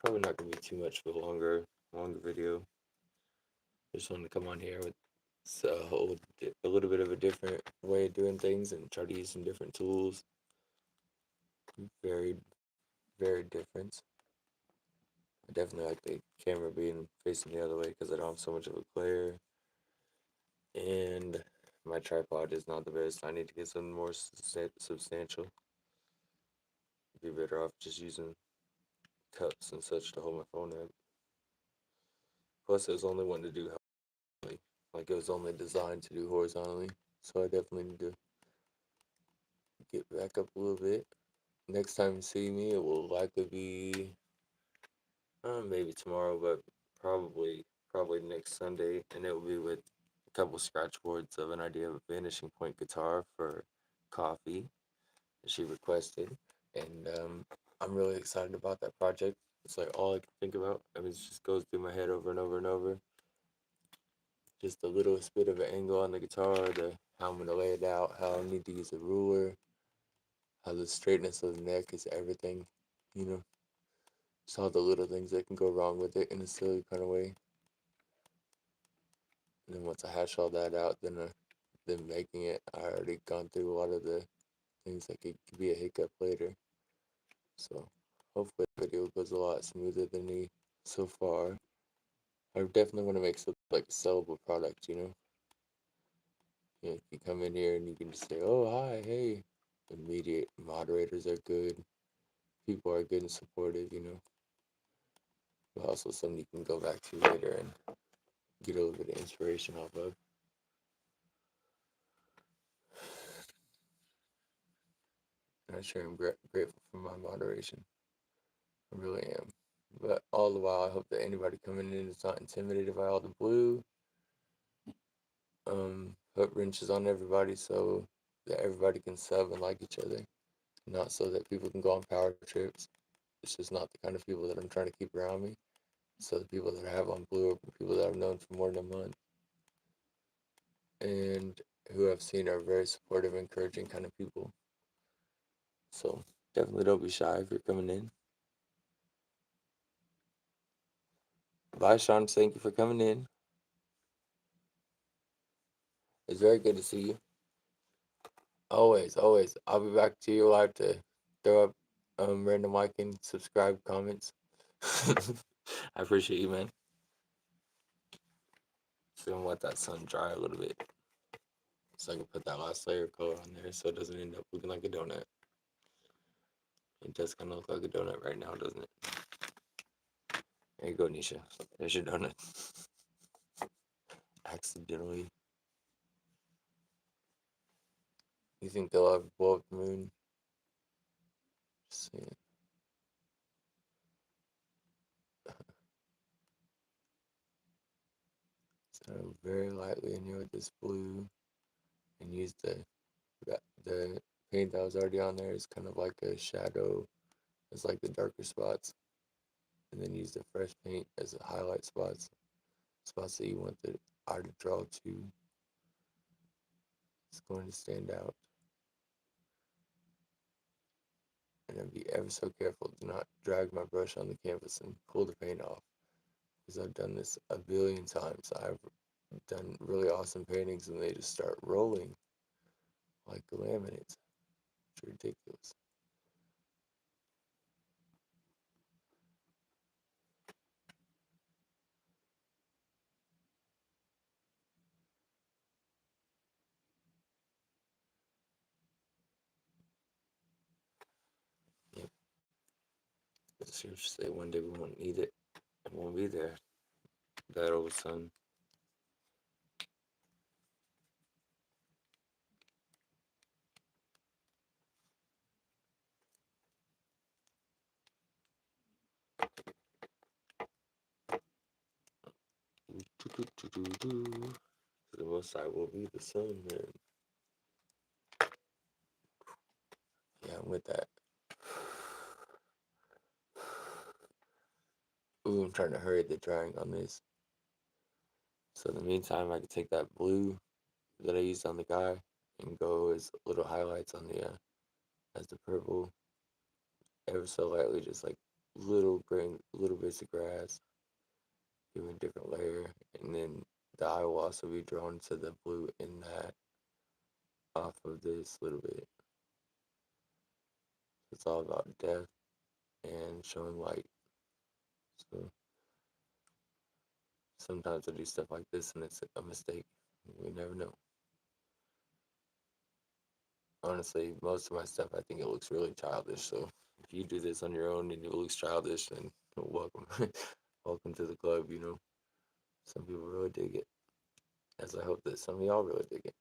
Probably not going to be too much of a longer video. Just wanted to come on here with a little bit of a different way of doing things and try to use some different tools. Very, very different. I definitely like the camera being facing the other way because I don't have so much of a glare. And My tripod is not the best. I need to get something more substantial. Be better off just using cups and such to hold my phone up. Plus, it was only one to do horizontally. Like, it was only designed to do horizontally. So I definitely need to get back up a little bit. Next time you see me, it will likely be maybe tomorrow, but probably next Sunday, and it will be with a couple scratch boards of an idea of a vanishing point guitar for coffee that she requested, and I'm really excited about that project. It's like all I can think about. I mean, it just goes through my head over and over and over. Just the littlest bit of an angle on the guitar, the how I'm gonna lay it out, how I need to use a ruler, how the straightness of the neck is everything, you know. Just all the little things that can go wrong with it in a silly kind of way. And then once I hash all that out, then making it, I already gone through a lot of the things that could be a hiccup later. So hopefully the video goes a lot smoother than me so far. I definitely want to make something like a sellable product, you know. If you come in here and you can just say, "Oh, hi, hey," immediate moderators are good, people are good and supportive, you know. But also something you can go back to later and get a little bit of inspiration off of. And I sure am grateful for my moderation. I really am. But all the while, I hope that anybody coming in is not intimidated by all the blue. Put wrenches on everybody so that everybody can sub and like each other, not so that people can go on power trips. It's just not the kind of people that I'm trying to keep around me. So the people that I have on blue are people that I've known for more than a month and who I've seen are very supportive, encouraging kind of people. So definitely don't be shy if you're coming in. Bye, Sean. Thank you for coming in. It's very good to see you. Always, always. I'll be back to you live to throw up random liking, subscribe, comments. I appreciate you, man. Just gonna let that sun dry a little bit so I can put that last layer of color on there so it doesn't end up looking like a donut. It does kind of look like a donut right now, doesn't it? There you go, Nisha. There's your donut. Accidentally. You think they'll ever blow up the moon? Just saying. So very lightly in here with this blue and use the paint that was already on there is kind of like a shadow. It's like the darker spots. And then use the fresh paint as the highlight spots that you want the eye to draw to. It's going to stand out. And then be ever so careful to not drag my brush on the canvas and pull the paint off. Because I've done this a billion times. I've done really awesome paintings and they just start rolling like laminates. It's ridiculous. Yep. Seriously, one day we won't need it. It won't be there. That old sun. The most side will be the sun then. Yeah, I'm with that. Ooh, I'm trying to hurry the drying on this. So in the meantime, I could take that blue that I used on the guy and go as little highlights on the as the purple, ever so lightly, just like little green, little bits of grass, give a different layer, and then the eye will also be drawn to the blue in that off of this little bit. It's all about depth and showing light. So sometimes I do stuff like this and it's a mistake. We never know. honestly, most of my stuff, I think it looks really childish. So if you do this on your own and it looks childish, then welcome, welcome to the club. Some people really dig it, as I hope that some of y'all really dig it.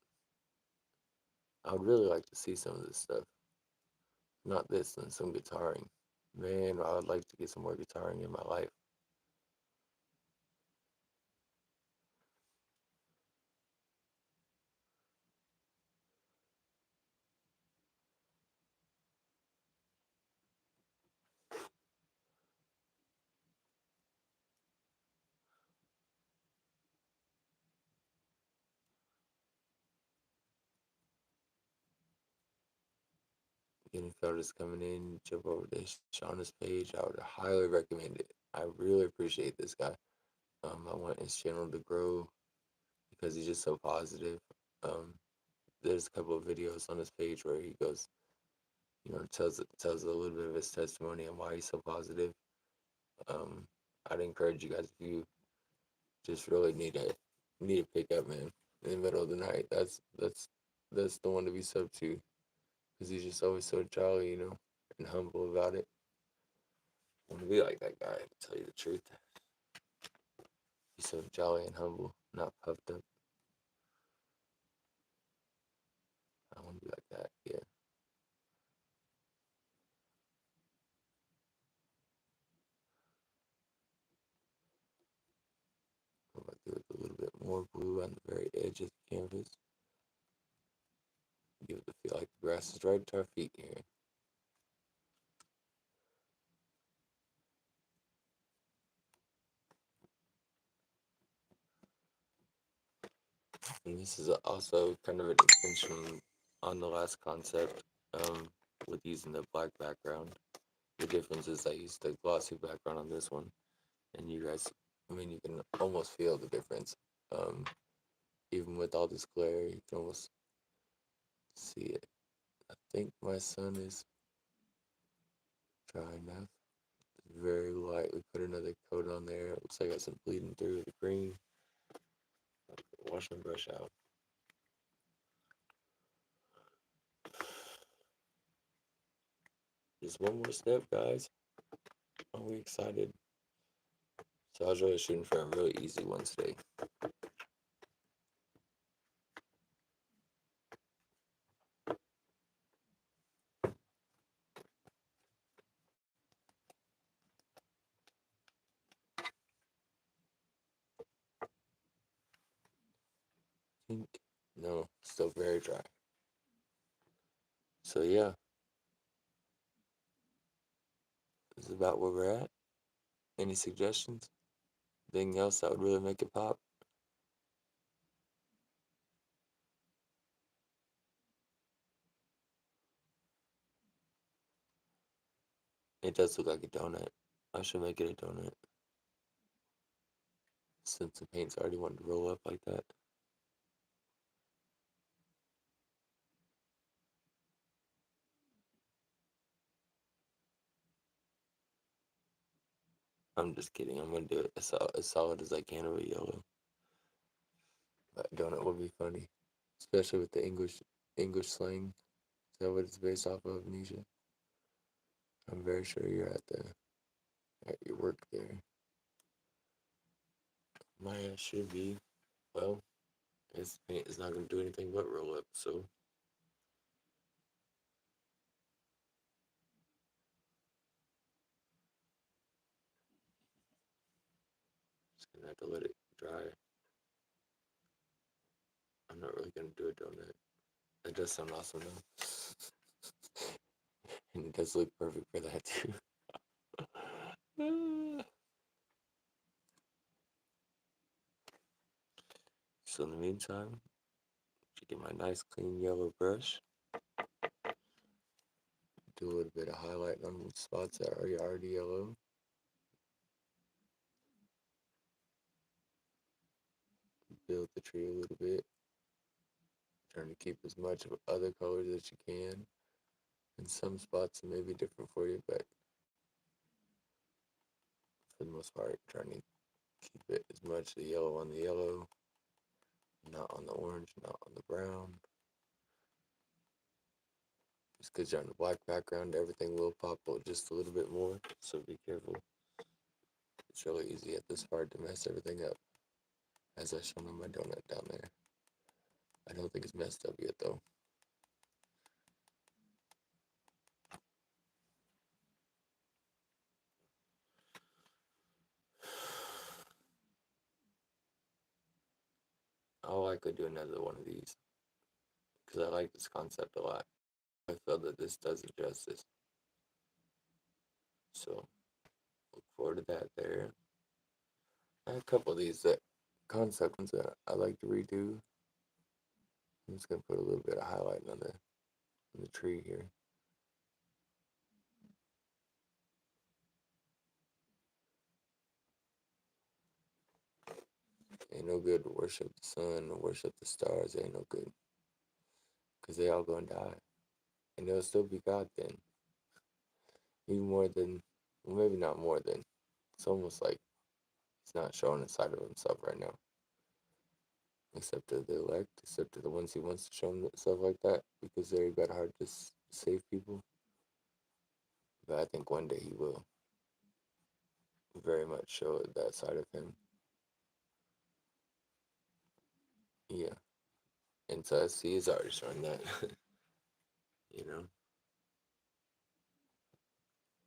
I would really like to see some of this stuff. Not this, then some guitaring. Man, I would like to get some more guitaring in my life. Getting photos coming in, jump over to Shauna's page. I would highly recommend it. I really appreciate this guy. I want his channel to grow because he's just so positive. Um, there's a couple of videos on his page where he goes, tells a little bit of his testimony and why he's so positive. Um, I'd encourage you guys if you just really need to pick up, man, in the middle of the night. That's the one to be sub to because he's just always so jolly, and humble about it. I want to be like that guy, to tell you the truth. He's so jolly and humble, not puffed up. I want to be like that, yeah. I might do it a little bit more blue on the very edge of the canvas. Give it to feel like the grass is right at our feet here. And this is also kind of an extension on the last concept, with using the black background. The difference is I used the glossy background on this one, and you guys, you can almost feel the difference. Um, Even with all this glare, you can almost see it. I think my sun is dry enough. It's very light. We put another coat on there. It looks like I got some bleeding through the green. Wash my brush out. Just one more step, guys. Are we excited? So I was really shooting for a really easy one today. Pink. No, still very dry. So yeah, this is about where we're at. Any suggestions? Anything else that would really make it pop? It does look like a donut. I should make it a donut. Since the paint's already wanting to roll up like that. I'm just kidding. I'm gonna do it as solid as I can with yellow. That donut would be funny, especially with the English slang. Is that what it's based off of, Nisha? I'm very sure you're at your work there. My ass should be. Well, this paint is not gonna do anything but roll up, so just gonna have to let it dry. I'm not really gonna do a donut. It does sound awesome though. And it does look perfect for that too. So in the meantime, to get my nice clean yellow brush, do a little bit of highlight on the spots that are already yellow. Build the tree a little bit. Trying to keep as much of other colors as you can. In some spots it may be different for you, but for the most part, trying to keep it as much of the yellow on the yellow, not on the orange, not on the brown. Just because you're on a black background, everything will pop out just a little bit more, so be careful. It's really easy at this part to mess everything up, as I shown on my donut down there. I don't think it's messed up yet though. I'll likely do another one of these because I like this concept a lot. I feel that this does it justice. So look forward to that there. I have a couple of these that concept ones that I like to redo. I'm just gonna put a little bit of highlight on the tree here. Ain't no good to worship the sun or worship the stars. Ain't no good. Because they all gonna die. And they'll still be God then. Even more than, well, maybe not more than. It's almost like he's not showing inside of himself right now. Except to the elect, except to the ones he wants to show himself like that. Because they've got hard to save people. But I think one day he will very much show that side of him. Yeah. And to us, he is already showing that. you know?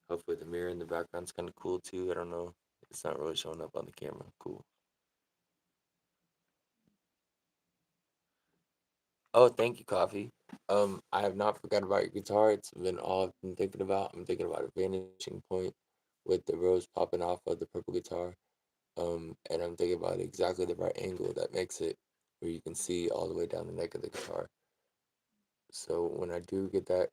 Hopefully the mirror in the background's kind of cool too. I don't know. It's not really showing up on the camera. Cool. Oh, thank you, Coffee. I have not forgot about your guitar. It's been all I've been thinking about. I'm thinking about a vanishing point with the rose popping off of the purple guitar. And I'm thinking about exactly the right angle that makes it where you can see all the way down the neck of the guitar. So when I do get that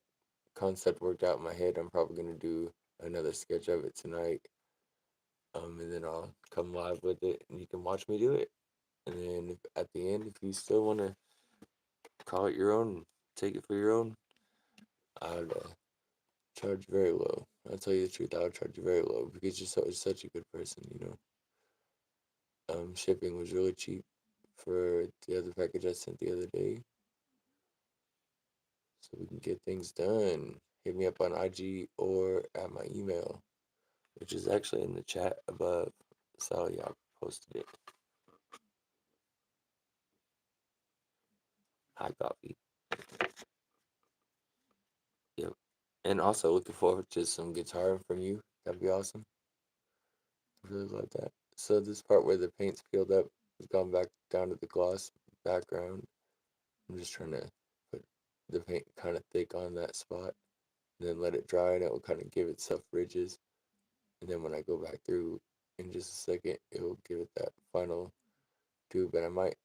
concept worked out in my head, I'm probably gonna do another sketch of it tonight. And then I'll come live with it, and you can watch me do it. And then at the end, if you still want to call it your own, take it for your own, I'd charge very low. I'll tell you the truth, I would charge very low because you're such a good person. Shipping was really cheap for the other package I sent the other day, so we can get things done. Hit me up on IG or at my email, which is actually in the chat above. Sally, I posted it. Hi, Coffee. Yep. And also looking forward to some guitar from you. That'd be awesome. I really love that. So this part where the paint's peeled up has gone back down to the gloss background. I'm just trying to put the paint kind of thick on that spot and then let it dry and it will kind of give itself ridges. And then when I go back through in just a second, it will give it that final do. But I might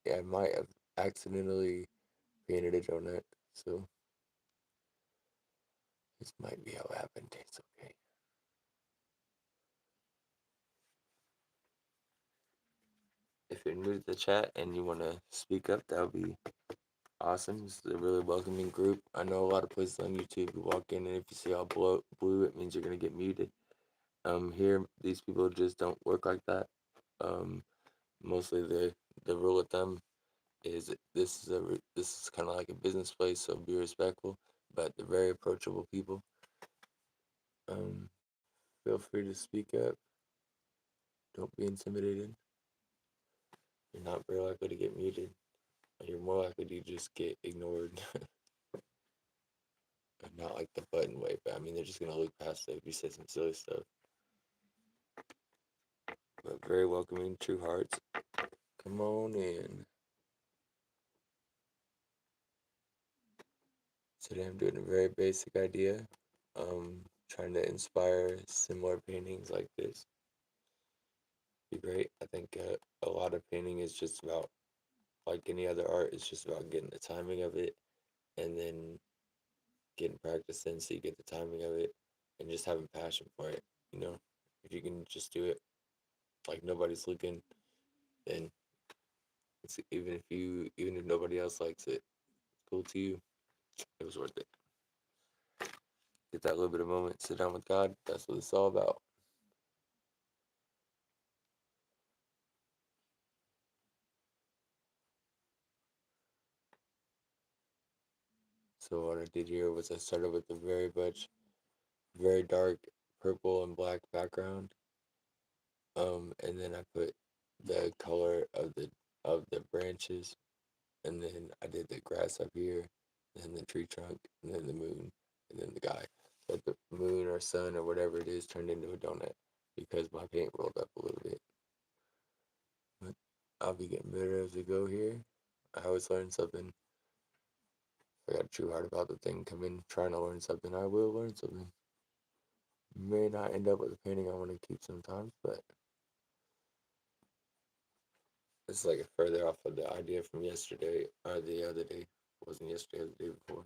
have accidentally painted a donut. So this might be how it happened. It's okay. If you're new to the chat and you want to speak up, that would be awesome. It's a really welcoming group. I know a lot of places on YouTube you walk in and if you see all blue, it means you're gonna get muted. Here these people just don't work like that. Mostly the rule of thumb is this is kind of like a business place, so be respectful. But they're very approachable people. Um, feel free to speak up. Don't be intimidated. You're not very likely to get muted. You're more likely to just get ignored. Not like the button way, but I mean, they're just gonna look past it if you say some silly stuff. But very welcoming, true hearts. Come on in. Today I'm doing a very basic idea. Trying to inspire similar paintings like this. Be great. I think a lot of painting is just about, like any other art, it's just about getting the timing of it and then getting practice in so you get the timing of it and just having passion for it. You know, if you can just do it like nobody's looking, then even if nobody else likes it, cool to you. It was worth it. Get that little bit of moment, sit down with God. That's what it's all about. So what I did here was I started with a very dark purple and black background. And then I put the color of the branches, and then I did the grass up here, then the tree trunk, and then the moon, and then the guy. So the moon or sun or whatever it is turned into a donut because my paint rolled up a little bit. But I'll be getting better as we go here. I always learn something. If I got a true heart about the thing, come in trying to learn something, I will learn something. May not end up with a painting I want to keep sometimes, but it's like further off of the idea from yesterday or the other day. It wasn't yesterday, the day before.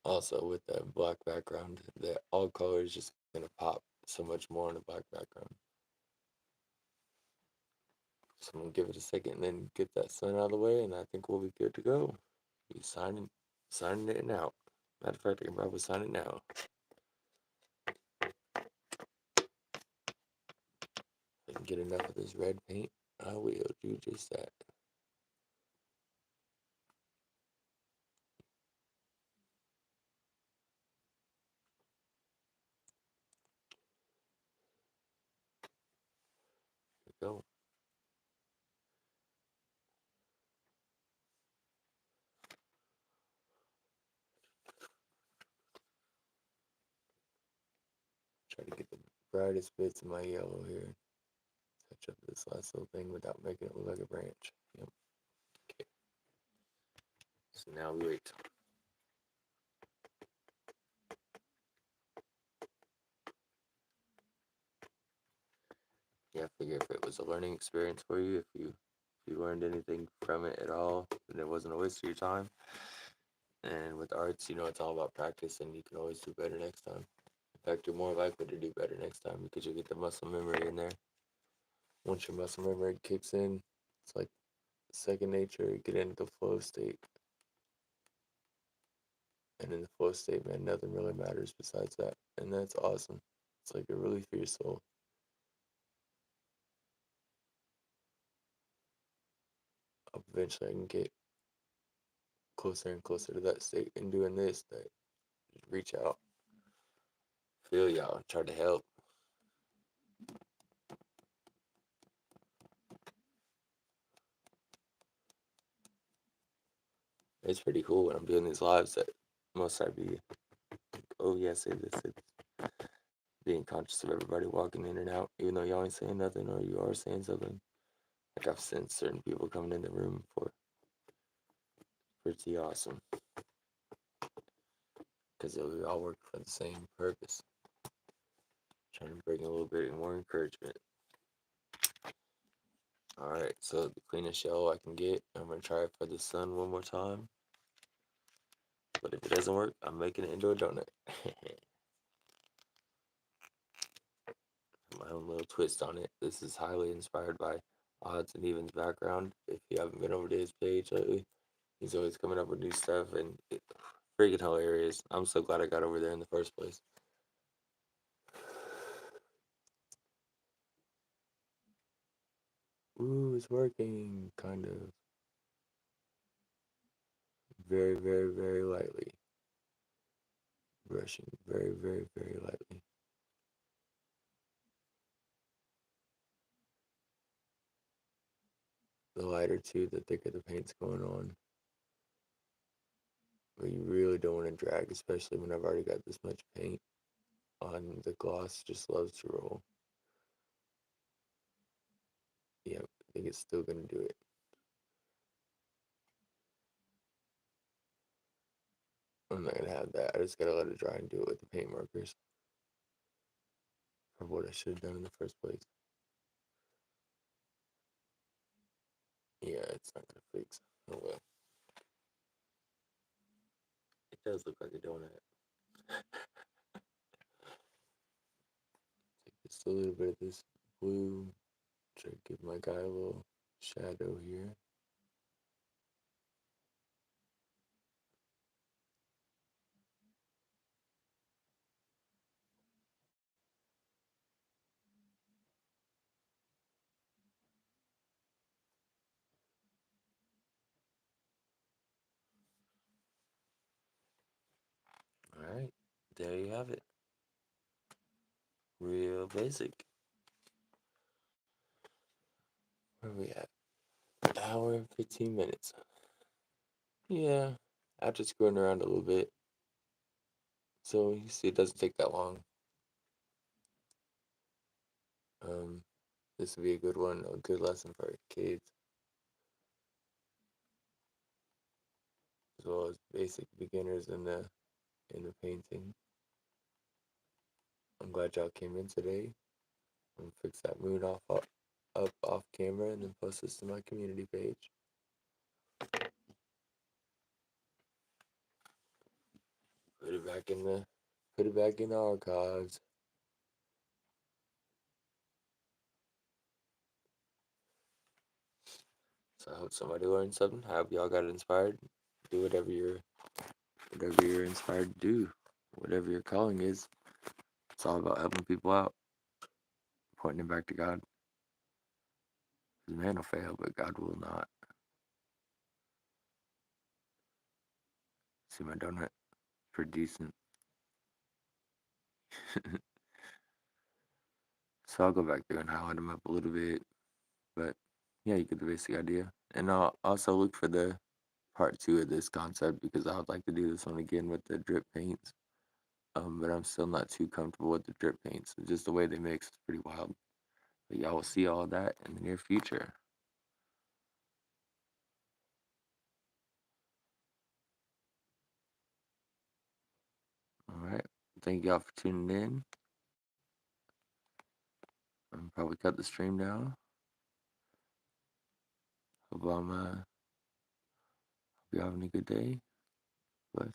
Also, with the black background, the all colors just gonna pop so much more on a black background. So I'm gonna give it a second and then get that sun out of the way, and I think we'll be good to go. Be signing it out. Matter of fact, I can probably sign it now. If I can get enough of this red paint, I will do just that. Here we go. Try to get the brightest bits of my yellow here. Touch up this last little thing without making it look like a branch. Yep. Okay. So now we wait. Yeah, I figure if it was a learning experience for you, if you learned anything from it at all, then it wasn't a waste of your time. And with arts, you know, it's all about practice, and you can always do better next time. In fact, you're more likely to do better next time because you get the muscle memory in there. Once your muscle memory kicks in, it's like second nature. You get into the flow state, and in the flow state, man, nothing really matters besides that, and that's awesome. It's like a relief for your soul. Eventually, I can get closer and closer to that state and doing this. That just reach out, feel y'all, try to help. It's pretty cool when I'm doing these lives that most I be, oh yeah, say this. It's being conscious of everybody walking in and out, even though y'all ain't saying nothing or you are saying something. Like I've seen certain people coming in the room for pretty awesome because we all work for the same purpose, trying to bring a little bit more encouragement. All right, so the cleanest shell I can get, I'm gonna try it for the sun one more time. But if it doesn't work, I'm making it into a donut. My own little twist on it. This is highly inspired by Odds and Evens background. If you haven't been over to his page lately, he's always coming up with new stuff and freaking hilarious. I'm so glad I got over there in the first place. Ooh, it's working, kind of. Very, very, very lightly. Brushing very, very, very lightly. The lighter too, the thicker the paint's going on. But you really don't want to drag, especially when I've already got this much paint on. The gloss just loves to roll. Yeah, I think it's still gonna do it. I'm not gonna have that. I just gotta let it dry and do it with the paint markers. For what I should have done in the first place. Yeah, it's not gonna fix. Oh well. It does look like a donut. Take just a little bit of this blue. Try to give my guy a little shadow here. there you have it. Real basic. Where are we at? An hour and 15 minutes. Yeah, after screwing around a little bit. So you see, it doesn't take that long. This would be a good one, a good lesson for our kids, as well as basic beginners in the painting. I'm glad y'all came in today. I'm gonna fix that moon up off camera and then post this to my community page. Put it back in the archives. So I hope somebody learned something. I hope y'all got inspired. Do whatever you're inspired to do. Whatever your calling is. It's all about helping people out. Pointing it back to God. Because man will fail, but God will not. See my donut? Pretty decent. So I'll go back there and highlight them up a little bit. But yeah, you get the basic idea. And I'll also look for the part 2 of this concept because I would like to do this one again with the drip paints. But I'm still not too comfortable with the drip paints. Just the way they mix is pretty wild. But y'all will see all that in the near future. All right. Thank y'all for tuning in. I'm probably cut the stream down. Hope y'all having a good day. Bless.